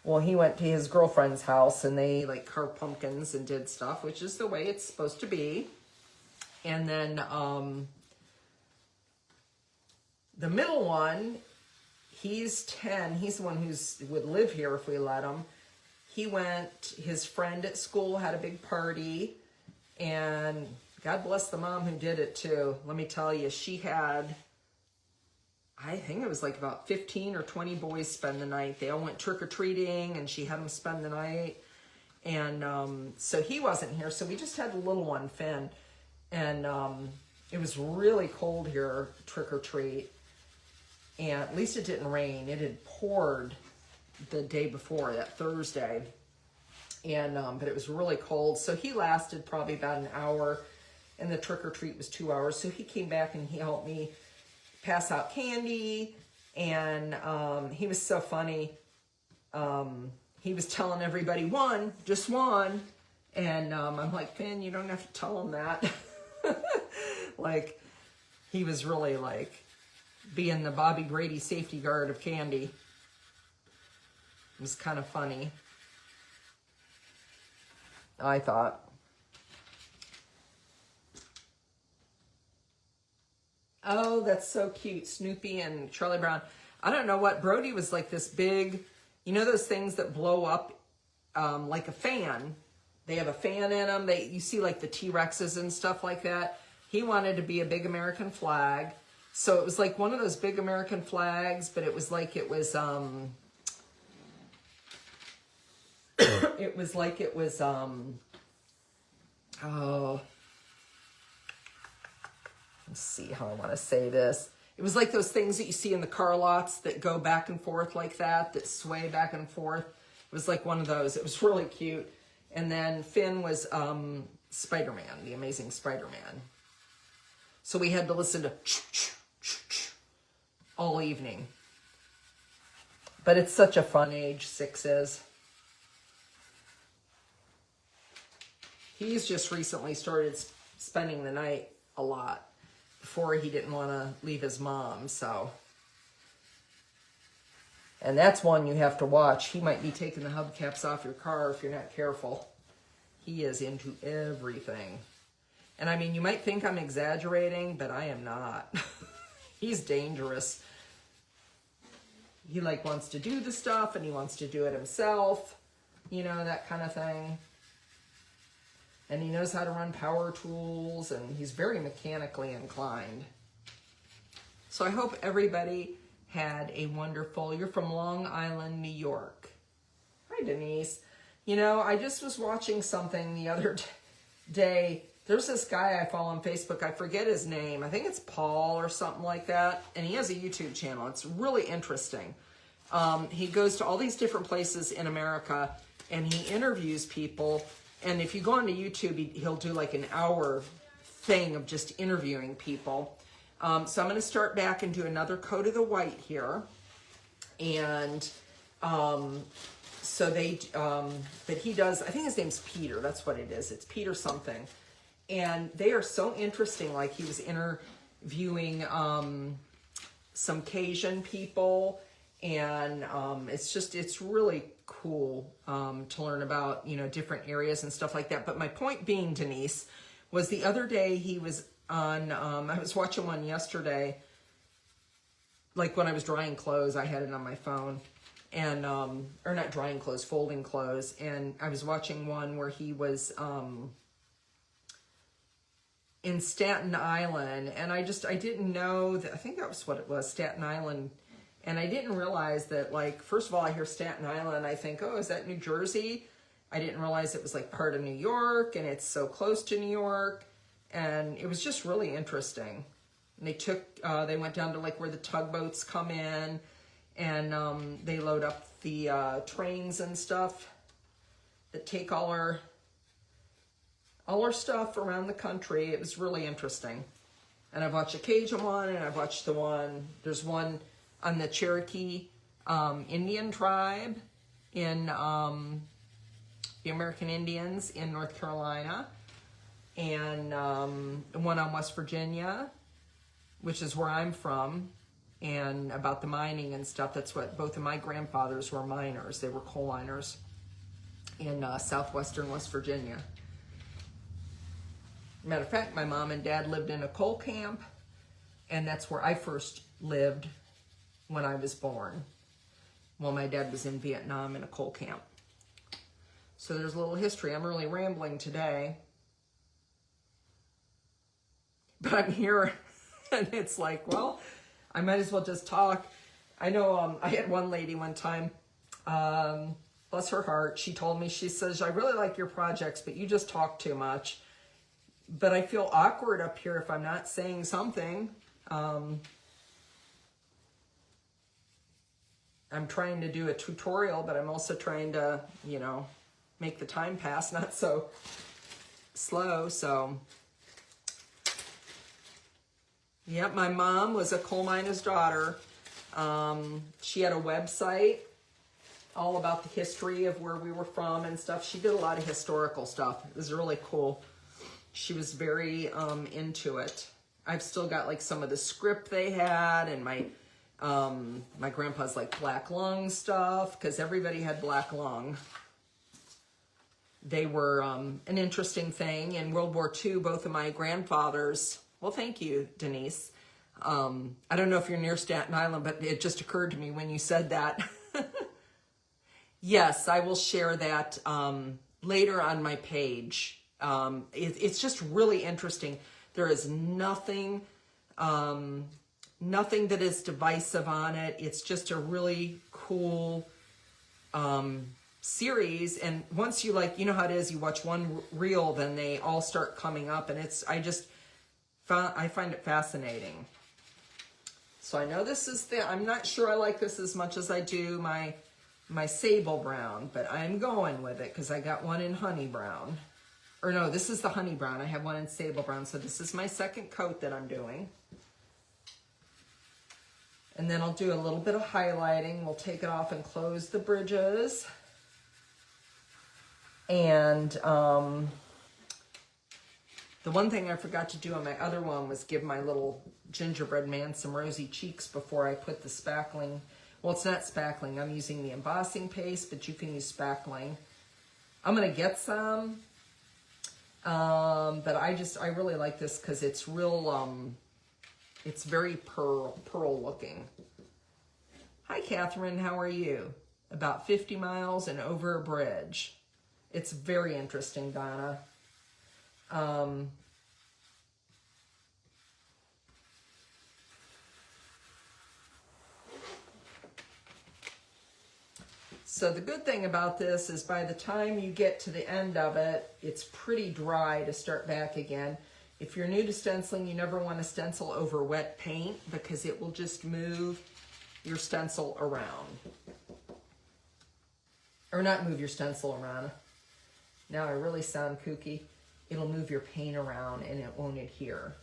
Well, he went to his girlfriend's house and they like carved pumpkins and did stuff, which is the way it's supposed to be. And then the middle one, he's 10. He's the one would live here if we let him. He went, his friend at school had a big party, and God bless the mom who did it too. Let me tell you, she had, I think it was like about 15 or 20 boys spend the night. They all went trick-or-treating, and she had them spend the night. And so he wasn't here, so we just had the little one, Finn. And it was really cold here, trick-or-treat. And at least it didn't rain. It had poured the day before, that Thursday. And but it was really cold. So he lasted probably about an hour. And the trick-or-treat was 2 hours. So he came back and he helped me pass out candy. And he was so funny. He was telling everybody, one, just one. And I'm like, Finn, you don't have to tell him that. Like, he was really like being the Bobby Grady safety guard of candy. It was kind of funny, I thought. Oh, that's so cute. Snoopy and Charlie Brown. I don't know what. Brody was like this big, you know those things that blow up like a fan? They have a fan in them. You see like the T-Rexes and stuff like that. He wanted to be a big American flag. So it was like one of those big American flags, but it was like it was oh, let's see how I want to say this. It was like those things that you see in the car lots that go back and forth like that sway back and forth. It was like one of those. It was really cute. And then Finn was Spider-Man, the Amazing Spider-Man. So we had to listen to all evening. But it's such a fun age, 6 is. He's just recently started spending the night a lot. Before he didn't want to leave his mom, so. And that's one you have to watch. He might be taking the hubcaps off your car if you're not careful. He is into everything. And I mean, you might think I'm exaggerating, but I am not. He's dangerous. He like wants to do the stuff and he wants to do it himself. You know, that kind of thing. And he knows how to run power tools, and he's very mechanically inclined. So I hope everybody had a wonderful, you're from Long Island, New York. Hi, Denise. You know, I just was watching something the other day. There's this guy I follow on Facebook. I forget his name. I think it's Paul or something like that. And he has a YouTube channel. It's really interesting. He goes to all these different places in America, and he interviews people. And if you go onto YouTube, he'll do like an hour thing of just interviewing people. So I'm going to start back and do another coat of the white here. And so but he does, I think his name's Peter. That's what it is. It's Peter something. And they are so interesting. Like he was interviewing some Cajun people. And it's really cool to learn about, you know, different areas and stuff like that. But my point being, Denise, was the other day he was on, I was watching one yesterday, like when I was drying clothes, I had it on my phone, and, or not drying clothes, folding clothes. And I was watching one where he was in Staten Island, and I didn't know that, I think that was what it was, Staten Island. And I didn't realize that, like, first of all, I hear Staten Island, I think, oh, is that New Jersey? I didn't realize it was, like, part of New York, and it's so close to New York. And it was just really interesting. And they went down to, like, where the tugboats come in, and they load up the trains and stuff that take all our stuff around the country. It was really interesting. And I've watched a Cajun one, and I've watched there's one on the Cherokee Indian tribe in the American Indians in North Carolina, and one on West Virginia, which is where I'm from, and about the mining and stuff. That's what both of my grandfathers were miners. They were coal miners in southwestern West Virginia. Matter of fact, my mom and dad lived in a coal camp, and that's where I first lived when I was born. Well, my dad was in Vietnam in a coal camp. So there's a little history. I'm really rambling today. But I'm here, and it's like, well, I might as well just talk. I know I had one lady one time, bless her heart, she told me, she says, I really like your projects, but you just talk too much. But I feel awkward up here if I'm not saying something. I'm trying to do a tutorial, but I'm also trying to, you know, make the time pass not so slow. So, yep, my mom was a coal miner's daughter. She had a website all about the history of where we were from and stuff. She did a lot of historical stuff. It was really cool. She was very into it. I've still got like some of the script they had, and my grandpa's like black lung stuff, because everybody had black lung. They were an interesting thing. In World War II, both of my grandfathers, well, thank you, Denise. I don't know if you're near Staten Island, but it just occurred to me when you said that. Yes, I will share that later on my page. It's just really interesting. There is nothing that is divisive on it. It's just a really cool series. And once you, like, you know how it is, you watch one reel, then they all start coming up, and I find it fascinating. So I know this is I'm not sure I like this as much as I do my sable brown, but I'm going with it because I got one in honey brown. Or no, this is the honey brown. I have one in sable brown. So this is my second coat that I'm doing. And then I'll do a little bit of highlighting. We'll take it off and close the bridges. And the one thing I forgot to do on my other one was give my little gingerbread man some rosy cheeks before I put the spackling. Well, it's not spackling. I'm using the embossing paste, but you can use spackling. I'm going to get some. But I really like this because it's real, it's very pearl looking. Hi, Catherine. How are you? About 50 miles and over a bridge. It's very interesting, Donna. So the good thing about this is by the time you get to the end of it, it's pretty dry to start back again. If you're new to stenciling, you never want to stencil over wet paint because it will just move your stencil around. Or not move your stencil around. Now I really sound kooky. It'll move your paint around and it won't adhere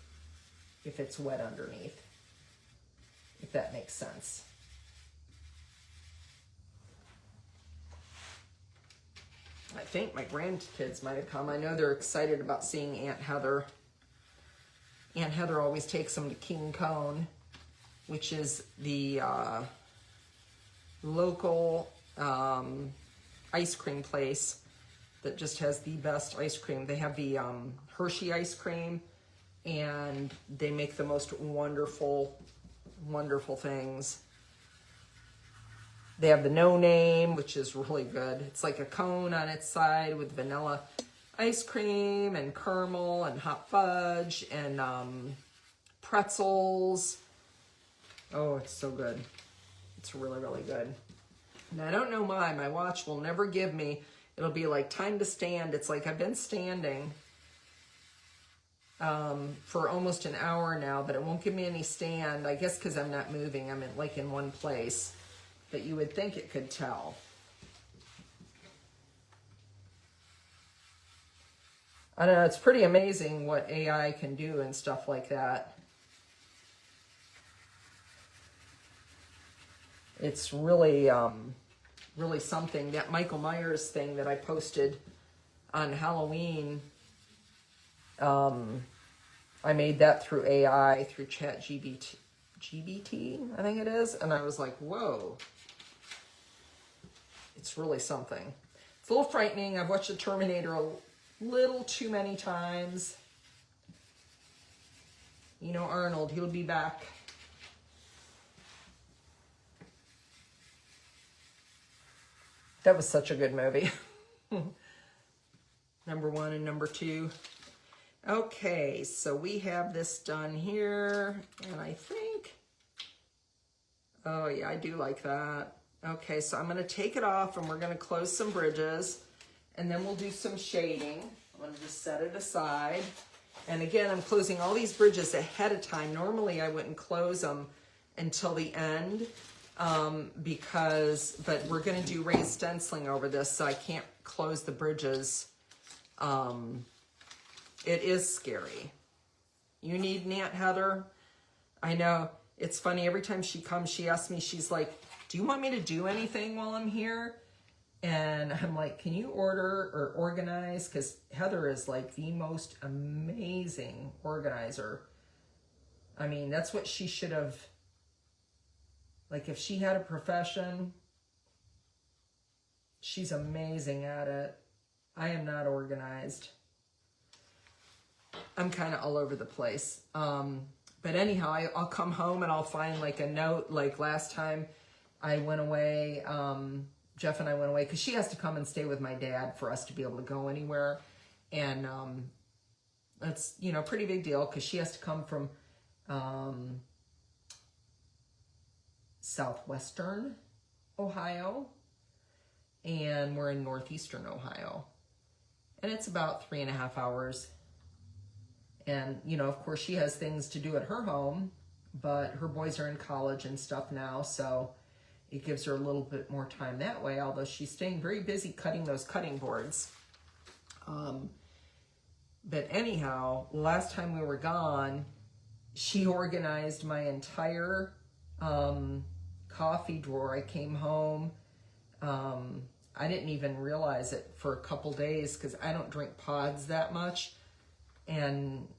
if it's wet underneath, if that makes sense. I think my grandkids might have come. I know they're excited about seeing Aunt Heather. Aunt Heather always takes them to King Cone, which is the local ice cream place that just has the best ice cream. They have the Hershey ice cream, and they make the most wonderful, wonderful things. They have the No Name, which is really good. It's like a cone on its side with vanilla ice cream and caramel and hot fudge and pretzels. Oh, it's so good. It's really, really good. And I don't know why. My watch will never give me. It'll be like time to stand. It's like I've been standing for almost an hour now, but it won't give me any stand. I guess because I'm not moving. I'm in one place. But you would think it could tell. I don't know, it's pretty amazing what AI can do and stuff like that. It's really, really something. That Michael Myers thing that I posted on Halloween, I I made that through AI, through GBT, I think it is. And I was like, whoa, it's really something. It's a little frightening. I've watched The Terminator a little too many times. You know, Arnold, he'll be back. That was such a good movie. Number 1 and number 2. Okay, so we have this done here, and I think, oh yeah, I do like that. Okay, so I'm going to take it off, and we're going to close some bridges, and then we'll do some shading. I'm going to just set it aside. And again, I'm closing all these bridges ahead of time. Normally, I wouldn't close them until the end, but we're going to do raised stenciling over this, so I can't close the bridges. It is scary. You need Aunt Heather? I know. It's funny. Every time she comes, she asks me, she's like, do you want me to do anything while I'm here? And I'm like, can you order or organize? Because Heather is like the most amazing organizer. I mean, that's what she should have, like if she had a profession, she's amazing at it. I am not organized. I'm kind of all over the place. But anyhow, I'll come home and I'll find like a note. Like last time I went away, Jeff and I went away because she has to come and stay with my dad for us to be able to go anywhere. And that's, you know, a pretty big deal because she has to come from southwestern Ohio. And we're in northeastern Ohio. And it's about 3.5 hours. And, you know, of course, she has things to do at her home, but her boys are in college and stuff now, so it gives her a little bit more time that way, although she's staying very busy cutting those cutting boards. But anyhow, last time we were gone, she organized my entire coffee drawer. I came home. I didn't even realize it for a couple days because I don't drink pods that much. And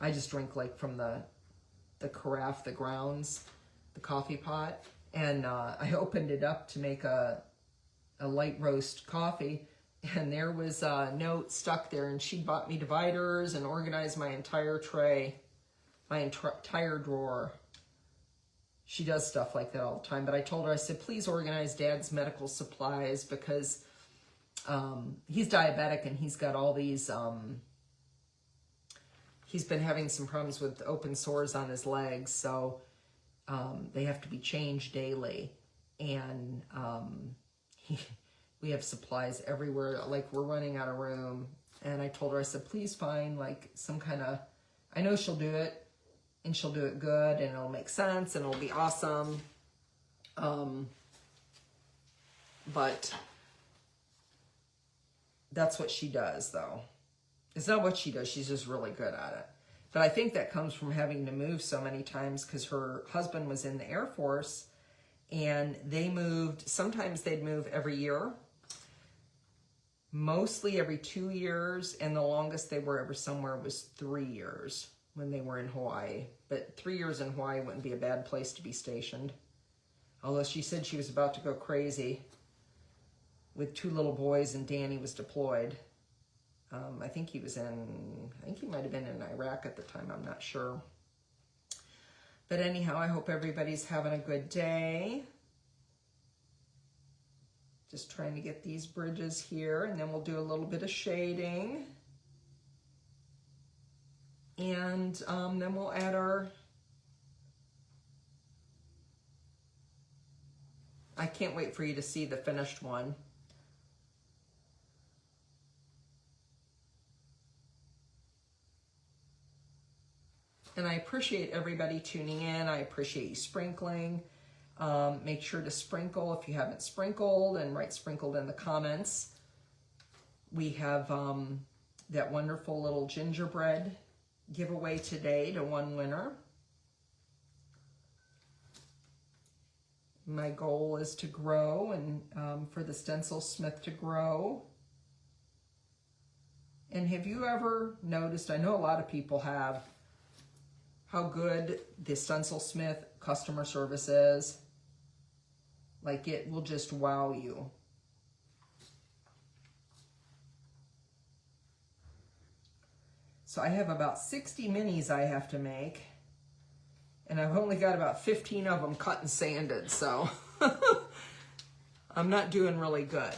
I just drink like from the carafe, the grounds, the coffee pot. And I opened it up to make a light roast coffee. And there was a note stuck there. And she bought me dividers and organized my entire tray, my entire drawer. She does stuff like that all the time. But I told her, I said, please organize Dad's medical supplies because he's diabetic and he's got all these, he's been having some problems with open sores on his legs. So they have to be changed daily. And we have supplies everywhere. Like we're running out of room. And I told her, I said, please find like some kind of, I know she'll do it. And she'll do it good, and it'll make sense, and it'll be awesome. But that's what she does, though. It's not what she does. She's just really good at it. But I think that comes from having to move so many times because her husband was in the Air Force, and they moved. Sometimes they'd move every year, mostly every 2 years, and the longest they were ever somewhere was 3 years. When they were in Hawaii. But 3 years in Hawaii wouldn't be a bad place to be stationed. Although she said she was about to go crazy with 2 little boys and Danny was deployed. I think he might have been in Iraq at the time, I'm not sure. But anyhow, I hope everybody's having a good day. Just trying to get these bridges here, and then we'll do a little bit of shading. And then we'll add our, I can't wait for you to see the finished one. And I appreciate everybody tuning in. I appreciate you sprinkling. Make sure to sprinkle if you haven't sprinkled and write sprinkled in the comments. We have that wonderful little gingerbread giveaway today to one winner. My goal is to grow and for the stencil smith to grow And have you ever noticed, I know a lot of people have, how good the Stencil Smith customer service is? Like, it will just wow you. So I have about 60 minis I have to make. And I've only got about 15 of them cut and sanded, so I'm not doing really good.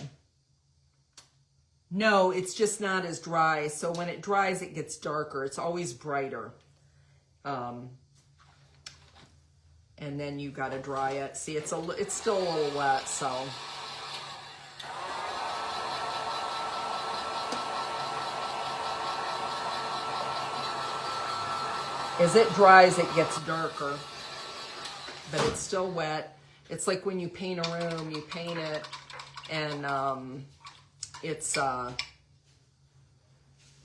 No, it's just not as dry. So when it dries, it gets darker. It's always brighter. And then you got to dry it. See, it's still a little wet, so. As it dries, it gets darker, but it's still wet. It's like when you paint a room, you paint it, and it's,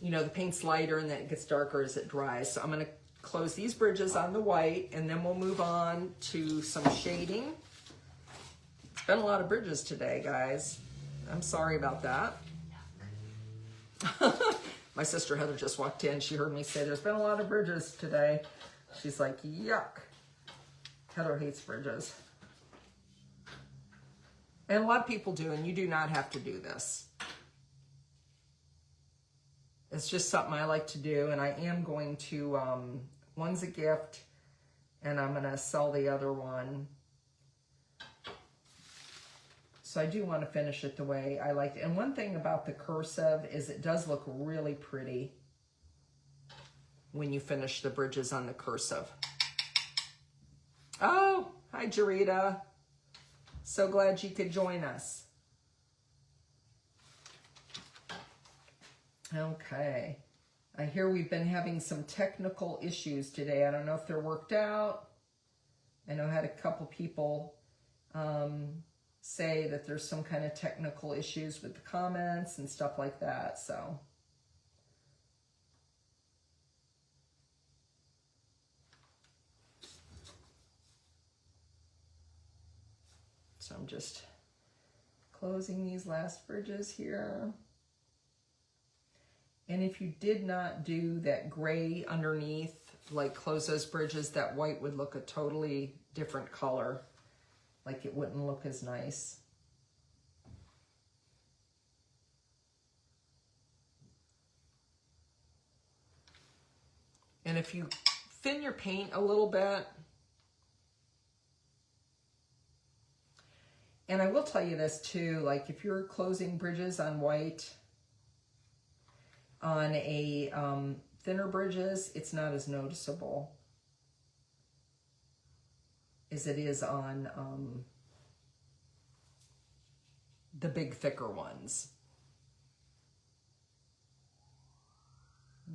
you know, the paint's lighter and then it gets darker as it dries. So I'm going to close these bridges on the white, and then we'll move on to some shading. It's been a lot of bridges today, guys. I'm sorry about that. My sister Heather just walked in. She heard me say there's been a lot of bridges today. She's like, yuck. Heather hates bridges. And a lot of people do, and you do not have to do this. It's just something I like to do, and I am going to, one's a gift, and I'm going to sell the other one. So I do want to finish it the way I like it. And one thing about the cursive is it does look really pretty when you finish the bridges on the cursive. Oh, hi, Jarita. So glad you could join us. Okay. I hear we've been having some technical issues today. I don't know if they're worked out. I know I had a couple people say that there's some kind of technical issues with the comments and stuff like that, so. So I'm just closing these last bridges here. And if you did not do that gray underneath, like close those bridges, that white would look a totally different color. Like it wouldn't look as nice. And if you thin your paint a little bit, and I will tell you this too, like if you're closing bridges on white, on a thinner bridges, it's not as noticeable as it is on the big thicker ones.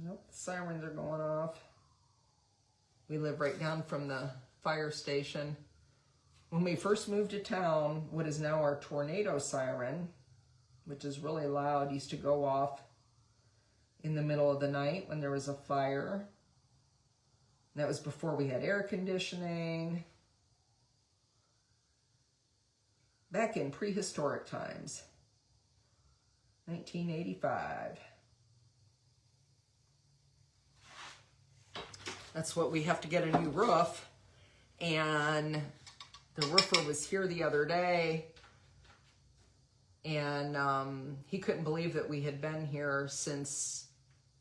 Nope, the sirens are going off. We live right down from the fire station. When we first moved to town, what is now our tornado siren, which is really loud, used to go off in the middle of the night when there was a fire. And that was before we had air conditioning. Back in prehistoric times. 1985. That's what we have to get a new roof. And the roofer was here the other day. And he couldn't believe that we had been here since,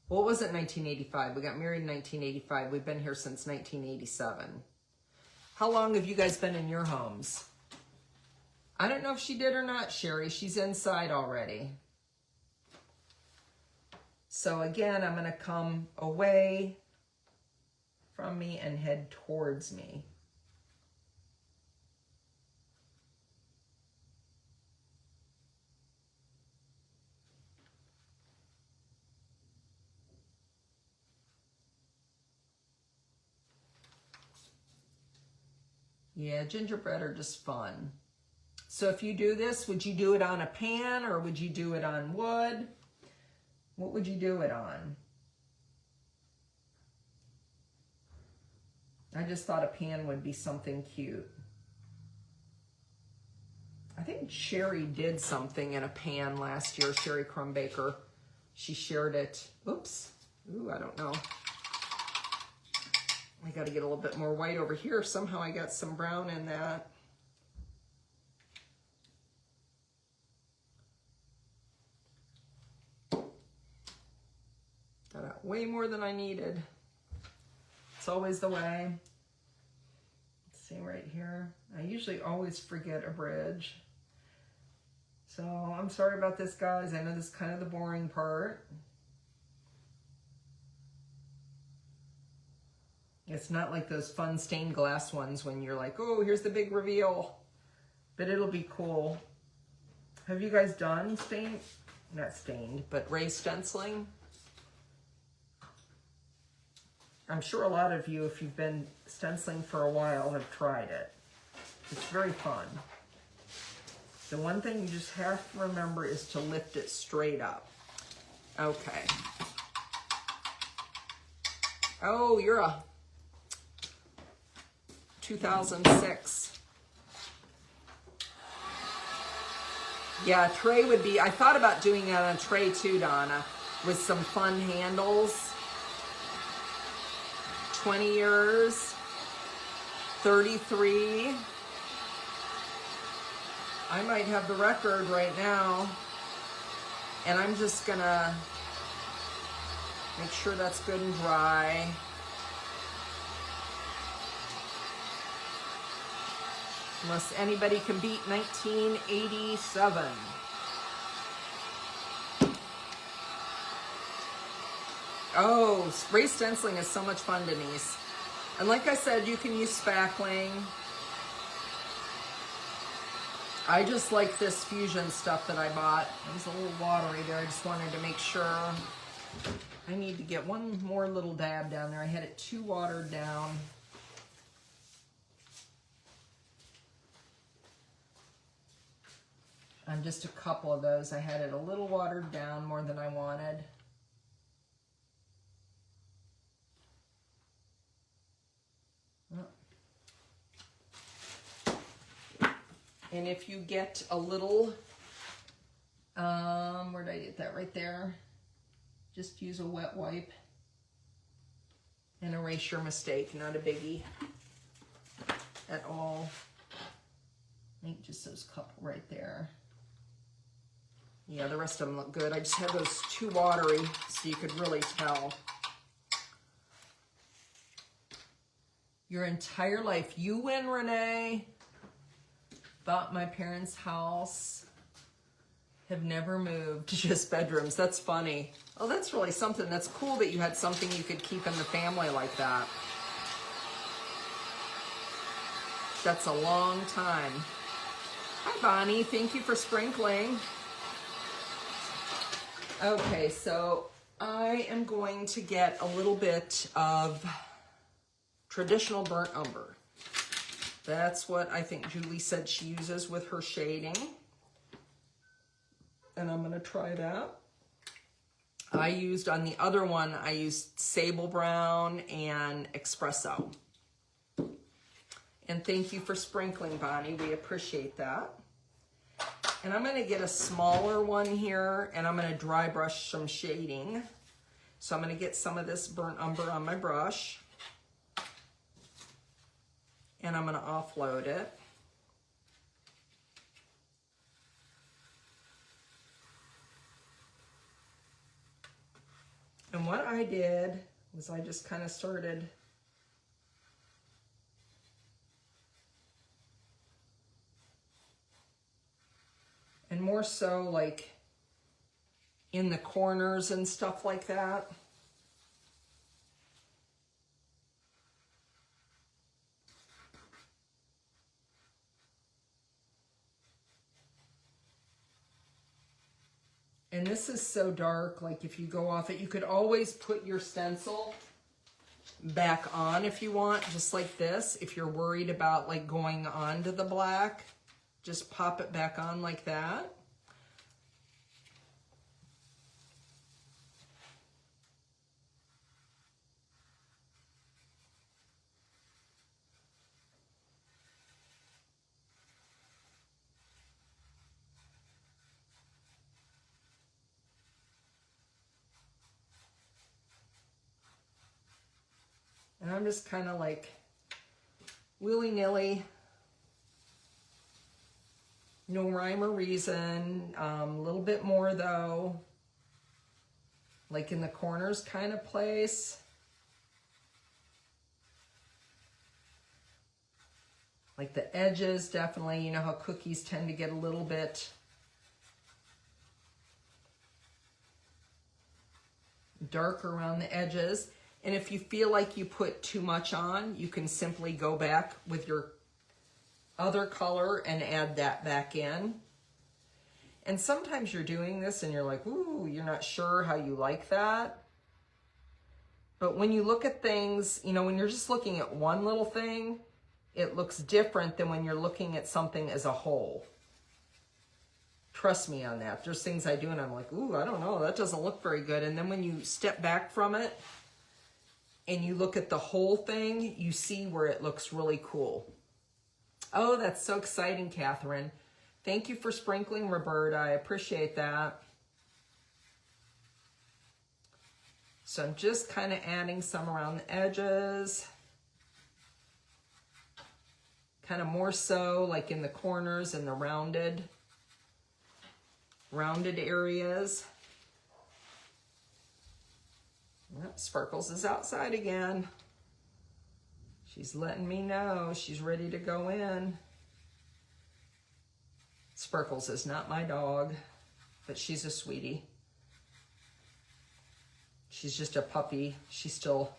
well, it wasn't 1985. We got married in 1985. We've been here since 1987. How long have you guys been in your homes? I don't know if she did or not, Sherry. She's inside already. So again, I'm going to come away from me and head towards me. Yeah, gingerbread are just fun. So if you do this, would you do it on a pan or would you do it on wood? What would you do it on? I just thought a pan would be something cute. I think Sherry did something in a pan last year, Sherry Crumbaker. She shared it. Oops. Ooh, I don't know. I got to get a little bit more white over here. Somehow I got some brown in that. Got out way more than I needed. It's always the way. Let's see right here. I usually always forget a bridge. So I'm sorry about this, guys. I know this is kind of the boring part. It's not like those fun stained glass ones when you're like, oh, here's the big reveal. But it'll be cool. Have you guys done stained? Not stained, but raised stenciling? I'm sure a lot of you, if you've been stenciling for a while, have tried it. It's very fun. The one thing you just have to remember is to lift it straight up. Okay. Oh, you're a 2006. Yeah, a tray would be, I thought about doing that on a tray too, Donna, with some fun handles. 20 years, 33. I might have the record right now. And I'm just gonna make sure that's good and dry. Unless anybody can beat 1987. Oh, spray stenciling is so much fun, Denise. And like I said, you can use spackling. I just like this fusion stuff that I bought. It was a little watery there. I just wanted to make sure. I need to get one more little dab down there. I had it too watered down. On just a couple of those, I had it a little watered down more than I wanted. And if you get a little, where did I get that? Right there. Just use a wet wipe and erase your mistake. Not a biggie at all. I think just those couple right there. Yeah, the rest of them look good. I just had those too watery so you could really tell. Your entire life. You win, Renee. Bought my parents' house. Have never moved, just bedrooms. That's funny. Oh, that's really something. That's cool that you had something you could keep in the family like that. That's a long time. Hi, Bonnie. Thank you for sprinkling. Okay, so I am going to get a little bit of traditional burnt umber. That's what I think Julie said she uses with her shading. And I'm gonna try that. I used, on the other one, I used sable brown and espresso. And thank you for sprinkling, Bonnie. We appreciate that. And I'm gonna get a smaller one here and I'm gonna dry brush some shading. So I'm gonna get some of this burnt umber on my brush. And I'm gonna offload it. And what I did was I just kind of started and more so like in the corners and stuff like that. And this is so dark, like if you go off it, you could always put your stencil back on if you want, just like this. If you're worried about like going on to the black, just pop it back on like that. I'm just kind of like willy-nilly. No rhyme or reason. A little bit more though. Like in the corners kind of place. Like the edges, definitely. You know how cookies tend to get a little bit dark around the edges. And if you feel like you put too much on, you can simply go back with your other color and add that back in. And sometimes you're doing this and you're like, ooh, you're not sure how you like that. But when you look at things, you know, when you're just looking at one little thing, it looks different than when you're looking at something as a whole. Trust me on that. There's things I do and I'm like, ooh, I don't know, that doesn't look very good. And then when you step back from it and you look at the whole thing, you see where it looks really cool. Oh, that's so exciting, Catherine. Thank you for sprinkling, Roberta. I appreciate that. So I'm just kind of adding some around the edges. Kind of more so like in the corners and the rounded areas. Well, Sparkles is outside again. She's letting me know she's ready to go in. Sparkles is not my dog, but she's a sweetie. She's just a puppy. She still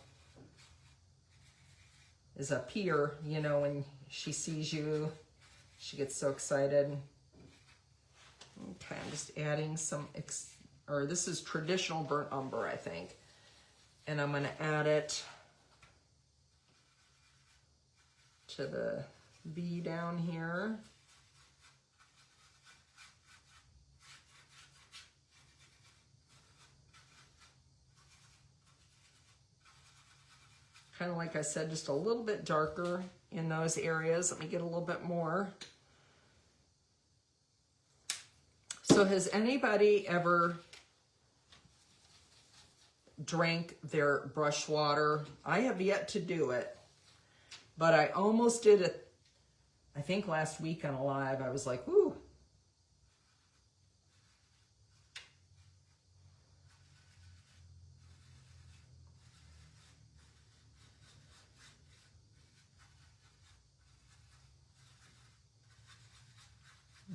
is a peer, you know, when she sees you, she gets so excited. Okay, I'm just adding some, this is traditional burnt umber, I think. And I'm gonna add it to the bee down here. Kind of like I said, just a little bit darker in those areas. Let me get a little bit more. So has anybody ever drank their brush water? I have yet to do it, but I almost did it, I think last week on a live. I was like, ooh.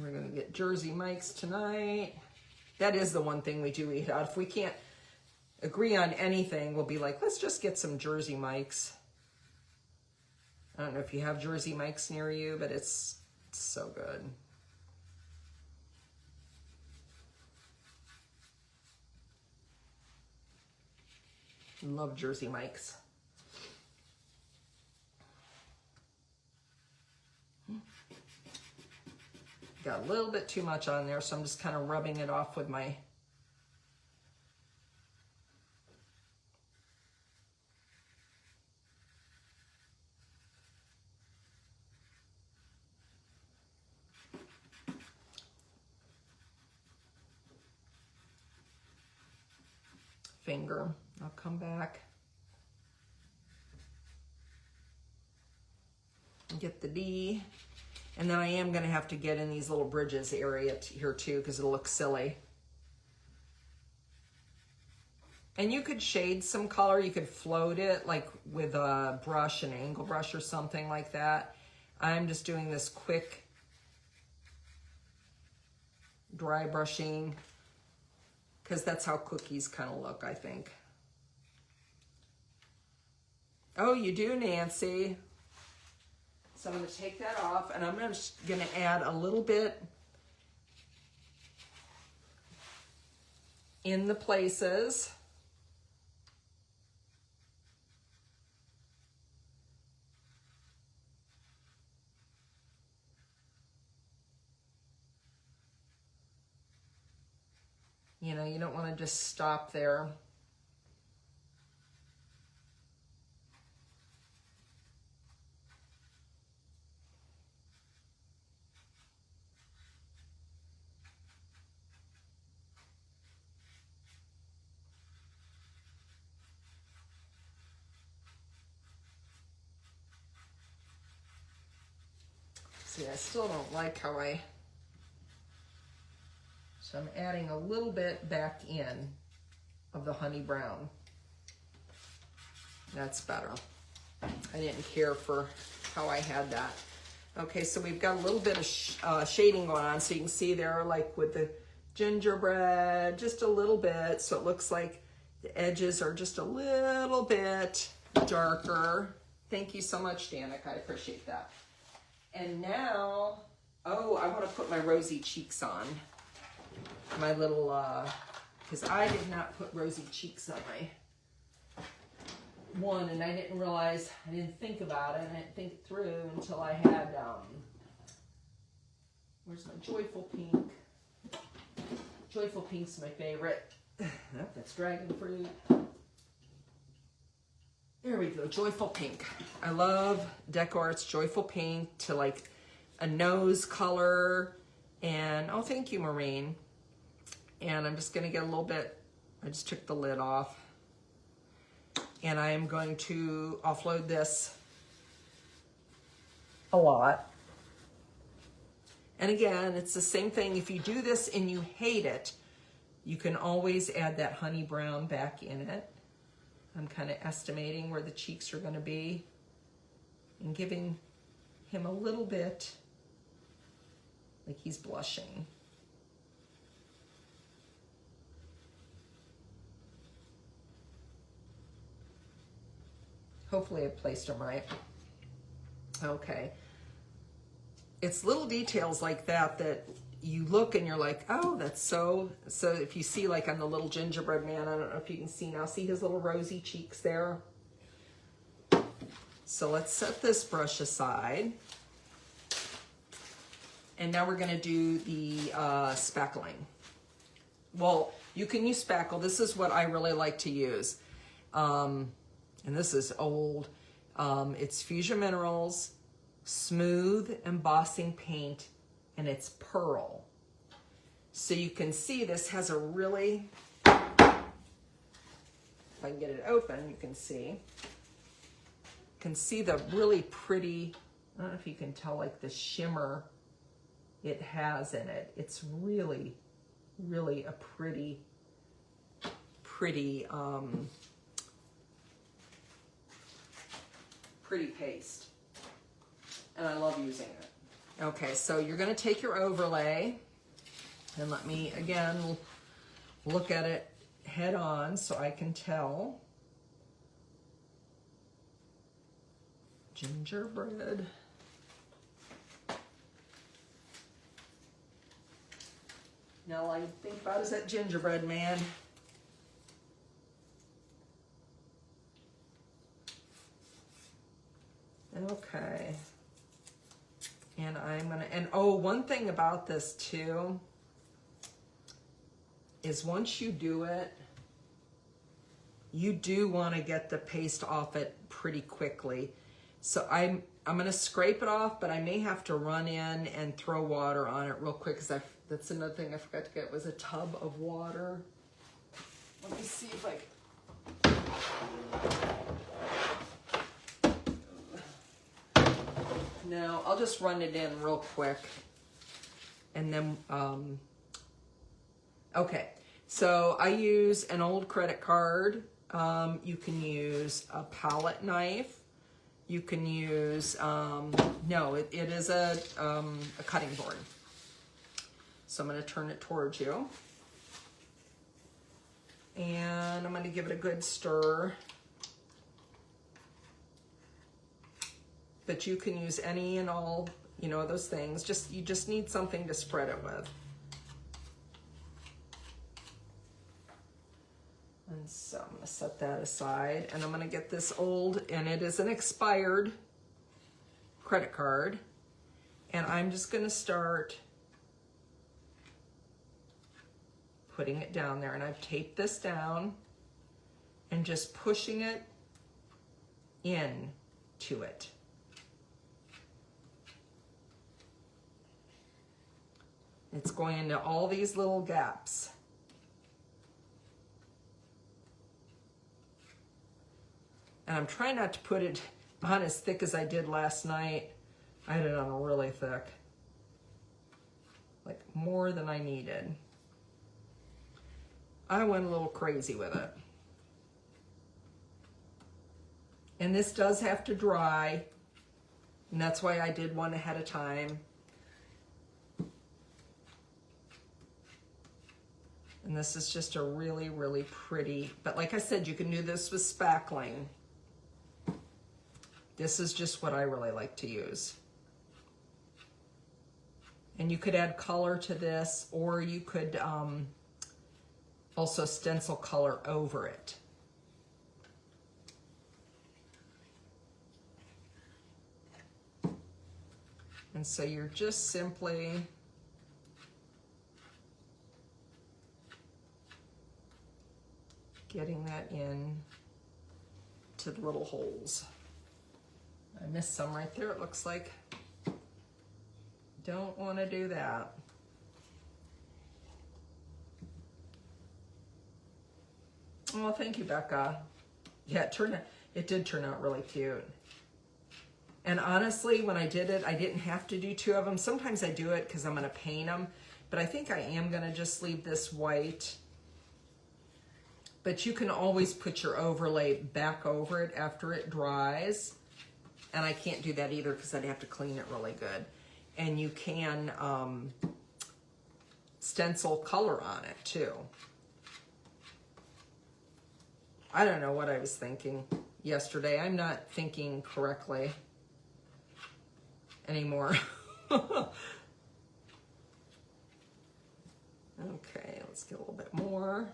We're gonna get Jersey Mike's tonight. That is the one thing we do eat out. If we can't agree on anything, we'll be like, let's just get some Jersey Mike's. I don't know if you have Jersey Mike's near you, but it's so good. Love Jersey Mike's. Got a little bit too much on there, so I'm just kind of rubbing it off with my finger. I'll come back and get the D. And then I am going to have to get in these little bridges area here too, because it'll look silly. And you could shade some color. You could float it like with a brush, an angle brush or something like that. I'm just doing this quick dry brushing because that's how cookies kind of look, I think. Oh, you do, Nancy. So I'm going to take that off, and I'm just going to add a little bit in the places. You know, you don't want to just stop there. See, I still don't like how so I'm adding a little bit back in of the honey brown. That's better. I didn't care for how I had that. Okay, so we've got a little bit of shading going on, so you can see there, like with the gingerbread, just a little bit, so it looks like the edges are just a little bit darker. Thank you so much, Danica, I appreciate that. And now, oh, I want to put my rosy cheeks on. My little, because I did not put rosy cheeks on my one, and I didn't realize, I didn't think about it, and I didn't think it through until I had, where's my Joyful Pink? Joyful Pink's my favorite. Oh, that's dragon fruit. There we go, Joyful Pink. I love Deco Joyful Pink to like a nose color, and oh, thank you, Maureen. And I'm just gonna get a little bit, I just took the lid off. And I am going to offload this a lot. And again, it's the same thing. If you do this and you hate it, you can always add that honey brown back in it. I'm kind of estimating where the cheeks are going to be and giving him a little bit like he's blushing. Hopefully I placed them right. Okay. It's little details like that that you look and you're like, oh, that's so if you see like on the little gingerbread man, I don't know if you can see now, see his little rosy cheeks there? So let's set this brush aside. And now we're gonna do the spackling. Well, you can use spackle. This is what I really like to use. And this is old. It's Fusion Minerals Smooth Embossing Paint, and it's pearl. So you can see this has a really, if I can get it open, you can see the really pretty, I don't know if you can tell, like the shimmer it has in it. It's really, really a pretty pretty paste. And I love using it. Okay, so you're gonna take your overlay and let me, again, look at it head on so I can tell. Gingerbread. Now all I think about is that gingerbread man. Okay. And I'm gonna, and oh, one thing about this too is once you do it, you do want to get the paste off it pretty quickly. So I'm gonna scrape it off, but I may have to run in and throw water on it real quick, because that's another thing I forgot to get, was a tub of water. Let me see if I can. No, I'll just run it in real quick. And then, okay. So I use an old credit card. You can use a palette knife. You can use, no, it is a cutting board. So I'm going to turn it towards you. And I'm going to give it a good stir. But you can use any and all, you know, those things. You just need something to spread it with. And so I'm going to set that aside, and I'm going to get this old, and it is an expired credit card, and I'm just going to start putting it down there, and I've taped this down and just pushing it in to it. It's going into all these little gaps. And I'm trying not to put it on as thick as I did last night, I had it on really thick. Like more than I needed. I went a little crazy with it. And this does have to dry. And that's why I did one ahead of time. And this is just a really, really pretty, but like I said, you can do this with spackling. This is just what I really like to use. And you could add color to this, or you could also stencil color over it. And so you're just simply getting that in to the little holes. I missed some right there, it looks like. Don't want to do that. Well, thank you, Becca. Yeah, it did turn out really cute. And honestly, when I did it, I didn't have to do two of them. Sometimes I do it because I'm going to paint them, but I think I am going to just leave this white. But you can always put your overlay back over it after it dries. And I can't do that either because I'd have to clean it really good. And you can stencil color on it too. I don't know what I was thinking yesterday. I'm not thinking correctly anymore. Okay, let's get a little bit more.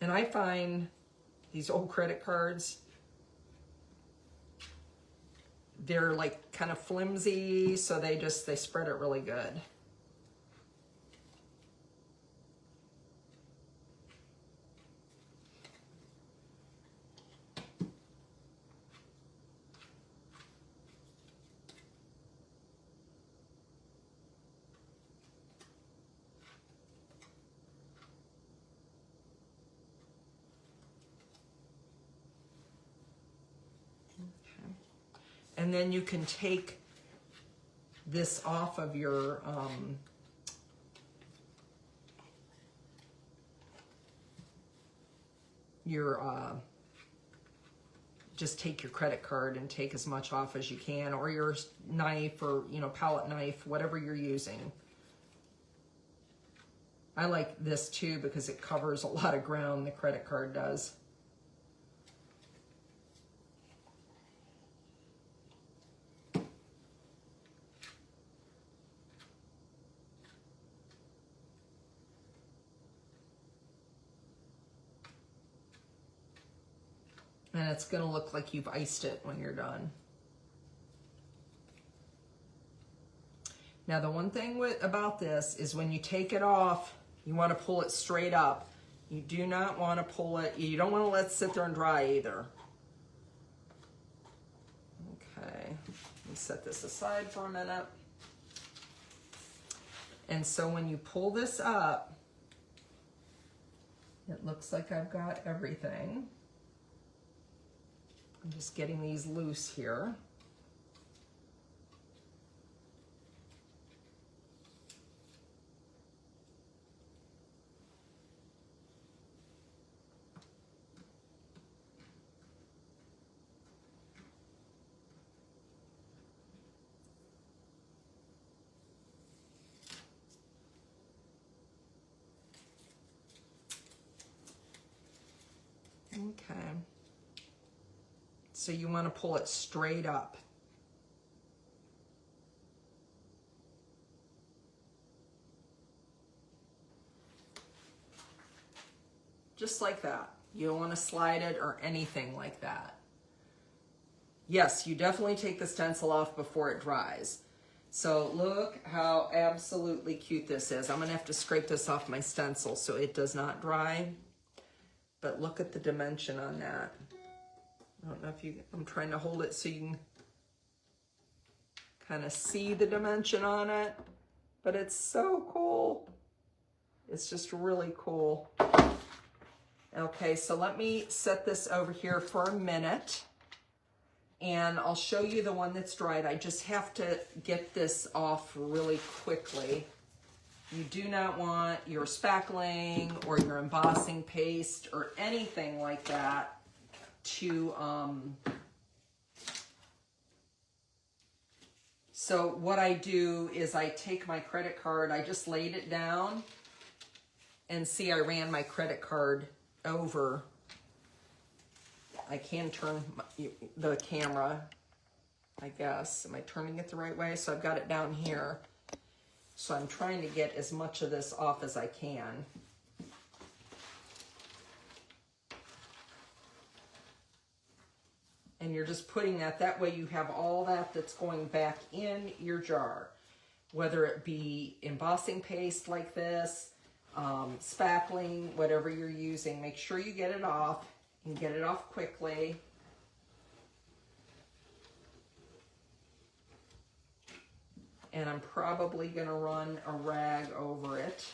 And I find these old credit cards, they're like kind of flimsy, so they spread it really good. And then you can take this off of your just take your credit card and take as much off as you can, or your knife, or palette knife, whatever you're using. I like this too because it covers a lot of ground, the credit card does. And it's going to look like you've iced it when you're done. Now the one thing about this is when you take it off, you want to pull it straight up. You do not want to pull it, you don't want to let it sit there and dry either. Okay, let me set this aside for a minute. And so when you pull this up, it looks like I've got everything. I'm just getting these loose here. Okay. So you want to pull it straight up. Just like that. You don't want to slide it or anything like that. Yes, you definitely take the stencil off before it dries. So look how absolutely cute this is. I'm going to have to scrape this off my stencil so it does not dry. But look at the dimension on that. I don't know if you, I'm trying to hold it so you can kind of see the dimension on it, but it's so cool. It's just really cool. Okay, so let me set this over here for a minute and I'll show you the one that's dried. I just have to get this off really quickly. You do not want your spackling or your embossing paste or anything like that to, so what I do is I take my credit card, I just laid it down, and see, I ran my credit card over. I can turn the camera, I guess. Am I turning it the right way? So I've got it down here. So I'm trying to get as much of this off as I can. And you're just putting that way you have all that's going back in your jar. Whether it be embossing paste like this, spackling, whatever you're using, make sure you get it off and get it off quickly. And I'm probably gonna run a rag over it.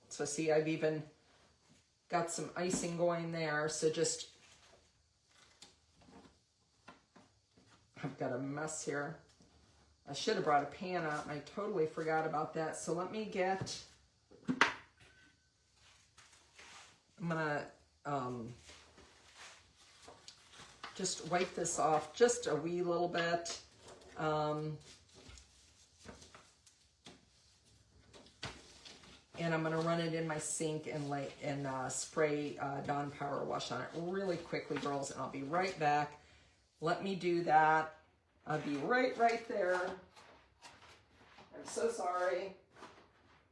So see, I've even got some icing going there, so just, I've got a mess here. I should have brought a pan out and I totally forgot about that. So let me get, I'm gonna just wipe this off just a wee little bit. And I'm gonna run it in my sink and spray Dawn Power Wash on it really quickly, girls, and I'll be right back. Let me do that. I'll be right there. I'm so sorry,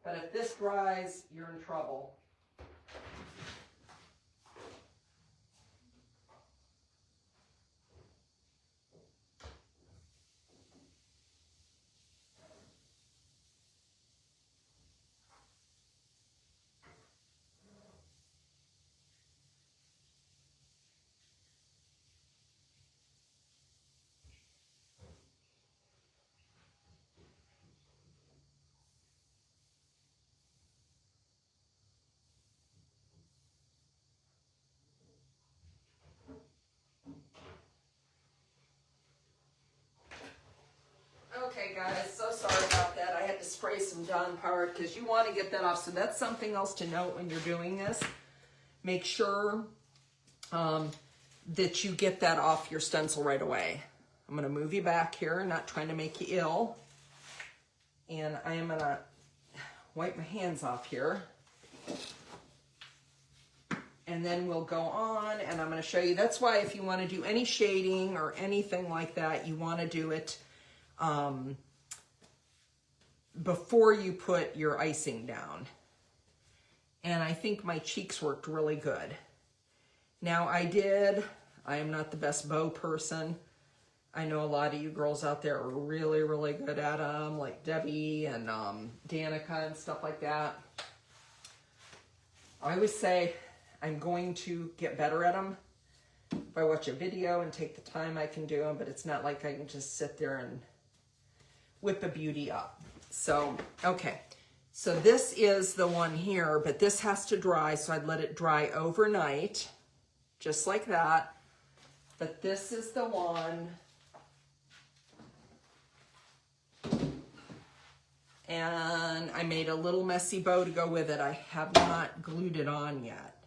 but if this dries, you're in trouble. Okay guys, so sorry about that. I had to spray some Dawn Power because you want to get that off. So that's something else to note when you're doing this. Make sure that you get that off your stencil right away. I'm going to move you back here, not trying to make you ill. And I am going to wipe my hands off here. And then we'll go on and I'm going to show you. That's why if you want to do any shading or anything like that, you want to do it before you put your icing down. And I think my cheeks worked really good. Now I am not the best bow person. I know a lot of you girls out there are really, really good at them, like Debbie and Danica and stuff like that. I always say I'm going to get better at them if I watch a video and take the time I can do them, but it's not like I can just sit there and whip a beauty up. So, okay. So this is the one here, but this has to dry, so I'd let it dry overnight, just like that. But this is the one. And I made a little messy bow to go with it. I have not glued it on yet.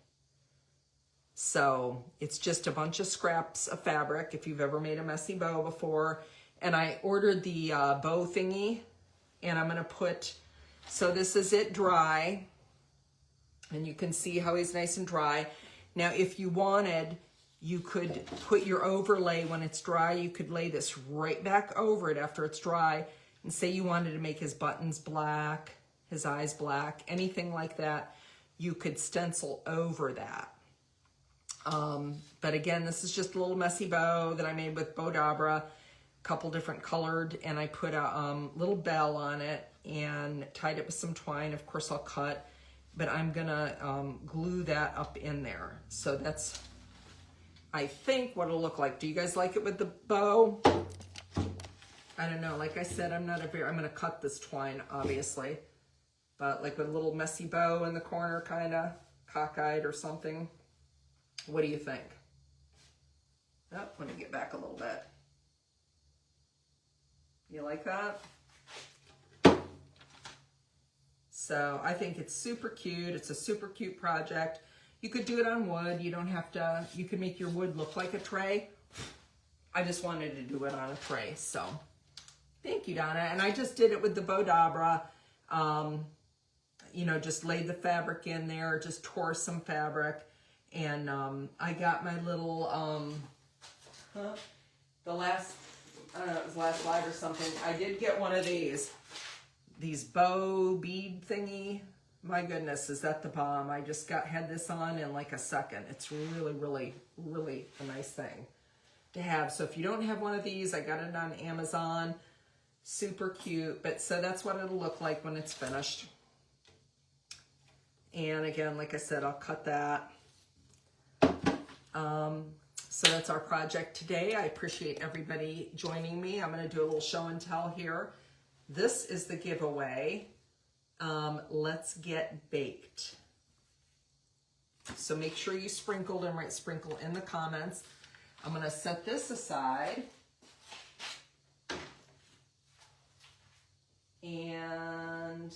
So it's just a bunch of scraps of fabric, if you've ever made a messy bow before. And I ordered the bow thingy, and I'm gonna put, so this is it dry, and you can see how he's nice and dry. Now, if you wanted, you could put your overlay when it's dry. You could lay this right back over it after it's dry, and say you wanted to make his buttons black, his eyes black, anything like that, you could stencil over that. But again, this is just a little messy bow that I made with Bodabra, couple different colored, and I put a little bell on it and tied it with some twine. Of course I'll cut, but I'm gonna glue that up in there. So that's, I think, what it'll look like. Do you guys like it with the bow? I don't don't know. Like I said, I'm going to cut this twine, obviously. But like with a little messy bow in the corner, kind of cockeyed or something. What do you think? Oh, let me get back a little bit. You like that? So I think it's super cute. It's a super cute project. You could do it on wood. You don't have to, you could make your wood look like a tray. I just wanted to do it on a tray. So thank you, Donna. And I just did it with the Bodabra. You know, just laid the fabric in there, just tore some fabric. And I got my little, the last, I don't know, it was last live or something. I did get one of these bow bead thingy. My goodness, is that the bomb? I just had this on in like a second. It's really, really, really a nice thing to have. So if you don't have one of these, I got it on Amazon. Super cute. But so that's what it'll look like when it's finished. And again, like I said, I'll cut that. So that's our project today. I appreciate everybody joining me. I'm going to do a little show and tell here. This is the giveaway. Let's get baked. So make sure you sprinkled and write sprinkle in the comments. I'm going to set this aside. And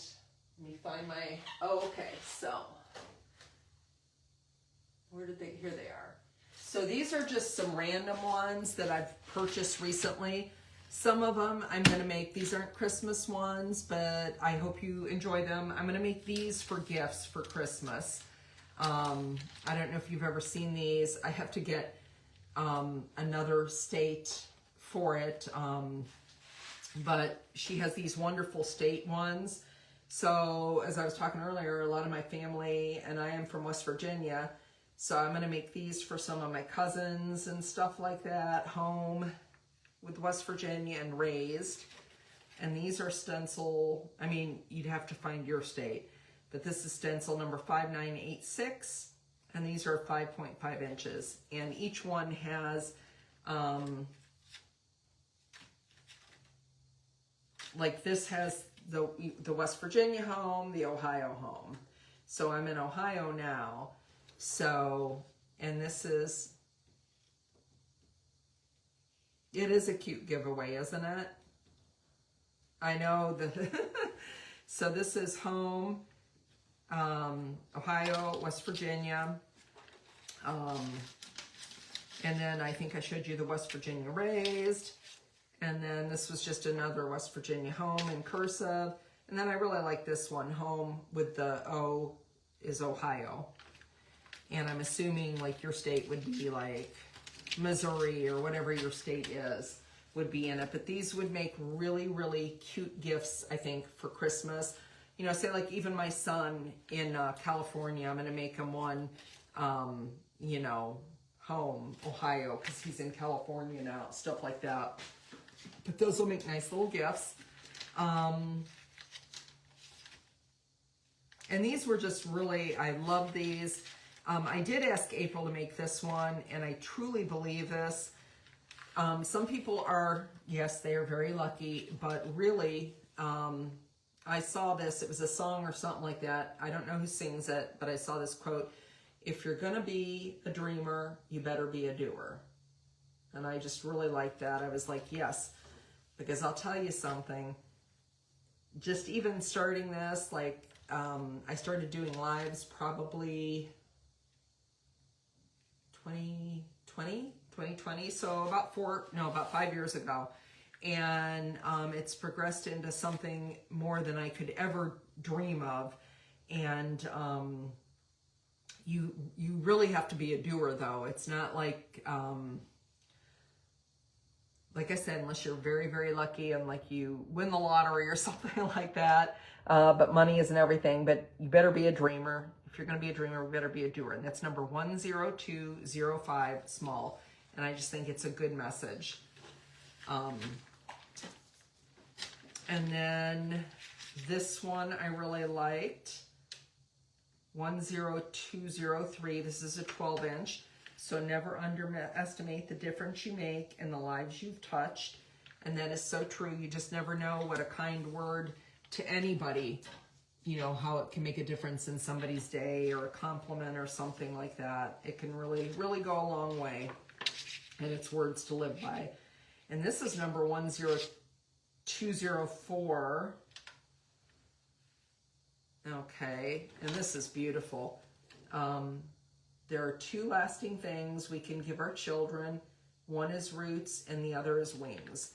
let me find my, oh, okay, so where did they, here they are. So these are just some random ones that I've purchased recently. Some of them I'm going to make, these aren't Christmas ones, but I hope you enjoy them. I'm going to make these for gifts for Christmas. I don't know if you've ever seen these. I have to get another state for it, but she has these wonderful state ones. So as I was talking earlier, a lot of my family and I am from West Virginia. So I'm going to make these for some of my cousins and stuff like that, home with West Virginia and raised. And these are stencil, I mean, you'd have to find your state, but this is stencil number 5986, and these are 5.5 inches. And each one has, like this has the West Virginia home, the Ohio home. So I'm in Ohio now. So, and this is, it is a cute giveaway, isn't it? I know that. So this is home, Ohio, West Virginia. And then I think I showed you the West Virginia raised. And then this was just another West Virginia home in cursive. And then I really like this one, home with the O is Ohio. And I'm assuming like your state would be like Missouri or whatever your state is would be in it. But these would make really, really cute gifts, I think, for Christmas. You know, say like even my son in California, I'm going to make him one, you know, home, Ohio, because he's in California now, stuff like that. But those will make nice little gifts. And these were just really, I love these. I did ask April to make this one, and I truly believe this. Some people are, yes, they are very lucky, but really, I saw this, it was a song or something like that. I don't know who sings it, but I saw this quote, if you're going to be a dreamer, you better be a doer. And I just really liked that. I was like, yes, because I'll tell you something, just even starting this, like, I started doing lives probably 2020, so about 5 years ago. And it's progressed into something more than I could ever dream of. And you really have to be a doer, though. It's not like I said, unless you're very, very lucky and like you win the lottery or something like that. But money isn't everything, but you better be a dreamer. If you're going to be a dreamer, you better be a doer. And that's number 10205, small. And I just think it's a good message. And then this one I really liked, 10203. This is a 12-inch. So never underestimate the difference you make in the lives you've touched. And that is so true. You just never know what a kind word to anybody, you know, how it can make a difference in somebody's day, or a compliment or something like that. It can really, really go a long way. And it's words to live by. And this is number 10204. Okay, and this is beautiful. There are two lasting things we can give our children. One is roots and the other is wings.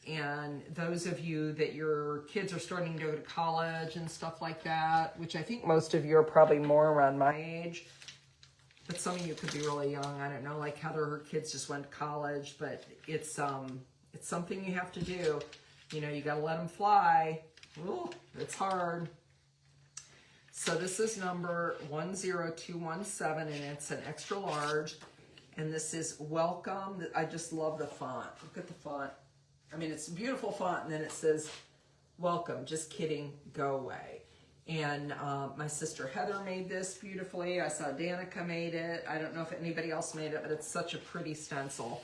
And those of you that your kids are starting to go to college and stuff like that, which I think most of you are probably more around my age, but some of you could be really young. I don't know, like Heather, her kids just went to college, but it's something you have to do. You know, you got to let them fly. Ooh, it's hard. So this is number 10217, and it's an extra large. And this is welcome. I just love the font. Look at the font. I mean, it's a beautiful font, and then it says, welcome, just kidding, go away. And my sister Heather made this beautifully. I saw Danica made it. I don't know if anybody else made it, but it's such a pretty stencil.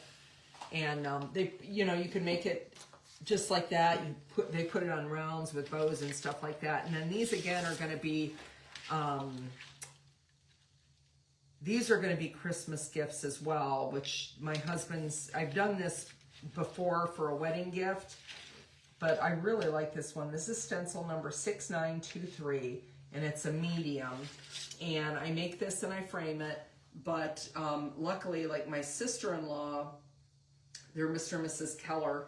And they, you know, you can make it just like that. They put it on rounds with bows and stuff like that. And then these again are going to be, Christmas gifts as well, which my husband's, I've done this before for a wedding gift, but I really like this one. This is stencil number 6923, and it's a medium. And I make this and I frame it, but luckily, like my sister-in-law, they're Mr. and Mrs. Keller,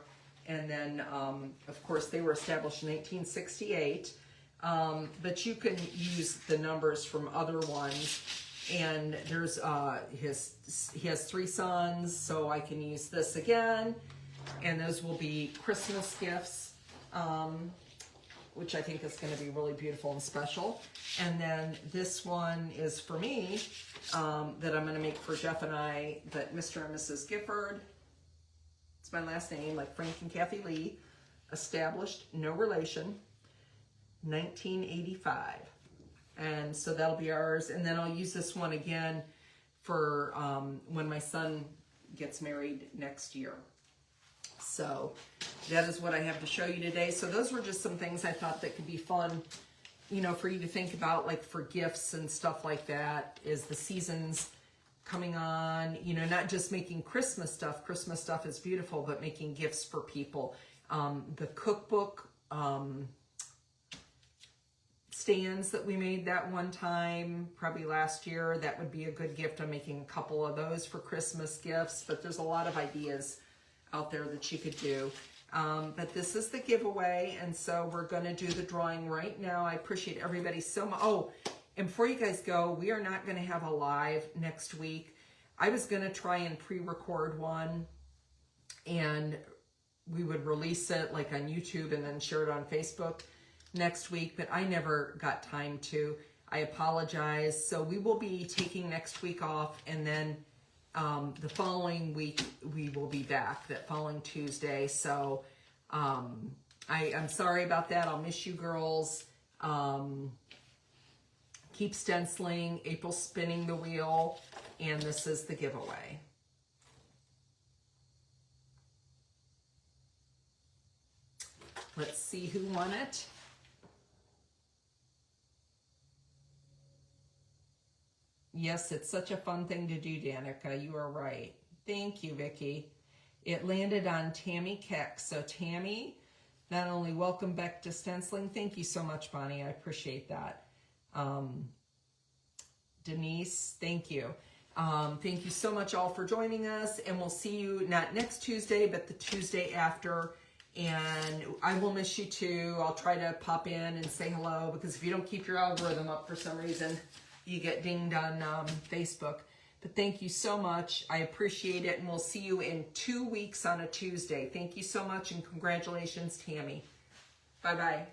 and then, of course, they were established in 1868, but you can use the numbers from other ones. And there's he has 3 sons, so I can use this again, and those will be Christmas gifts, which I think is going to be really beautiful and special. And then this one is for me, that I'm going to make for Jeff and I, but Mr. and Mrs. Gifford, it's my last name, like Frank and Kathy Lee, established, no relation, 1985. And so that'll be ours. And then I'll use this one again for when my son gets married next year. So that is what I have to show you today. So those were just some things I thought that could be fun, you know, for you to think about, like for gifts and stuff like that, is the seasons coming on, you know, not just making Christmas stuff. Christmas stuff is beautiful, but making gifts for people. The cookbook, stands that we made that one time, probably last year, that would be a good gift. I'm making a couple of those for Christmas gifts, but there's a lot of ideas out there that you could do. But this is the giveaway, and so we're going to do the drawing right now. I appreciate everybody so much. Oh, and before you guys go, we are not going to have a live next week. I was going to try and pre-record one, and we would release it like on YouTube and then share it on Facebook next week, but I never got time to. I apologize. So we will be taking next week off, and then the following week we will be back, that following Tuesday. So I'm sorry about that. I'll miss you girls. Keep stenciling. April's spinning the wheel, and this is the giveaway. Let's see who won it. Yes, it's such a fun thing to do, Danica. You are right. Thank you, Vicki. It landed on Tammy Keck. So Tammy, not only welcome back to stenciling. Thank you so much, Bonnie. I appreciate that. Denise, thank you. Thank you so much all for joining us. And we'll see you not next Tuesday, but the Tuesday after. And I will miss you too. I'll try to pop in and say hello, because if you don't keep your algorithm up for some reason, you get dinged on Facebook. But thank you so much. I appreciate it. And we'll see you in 2 weeks on a Tuesday. Thank you so much, and congratulations, Tammy. Bye-bye.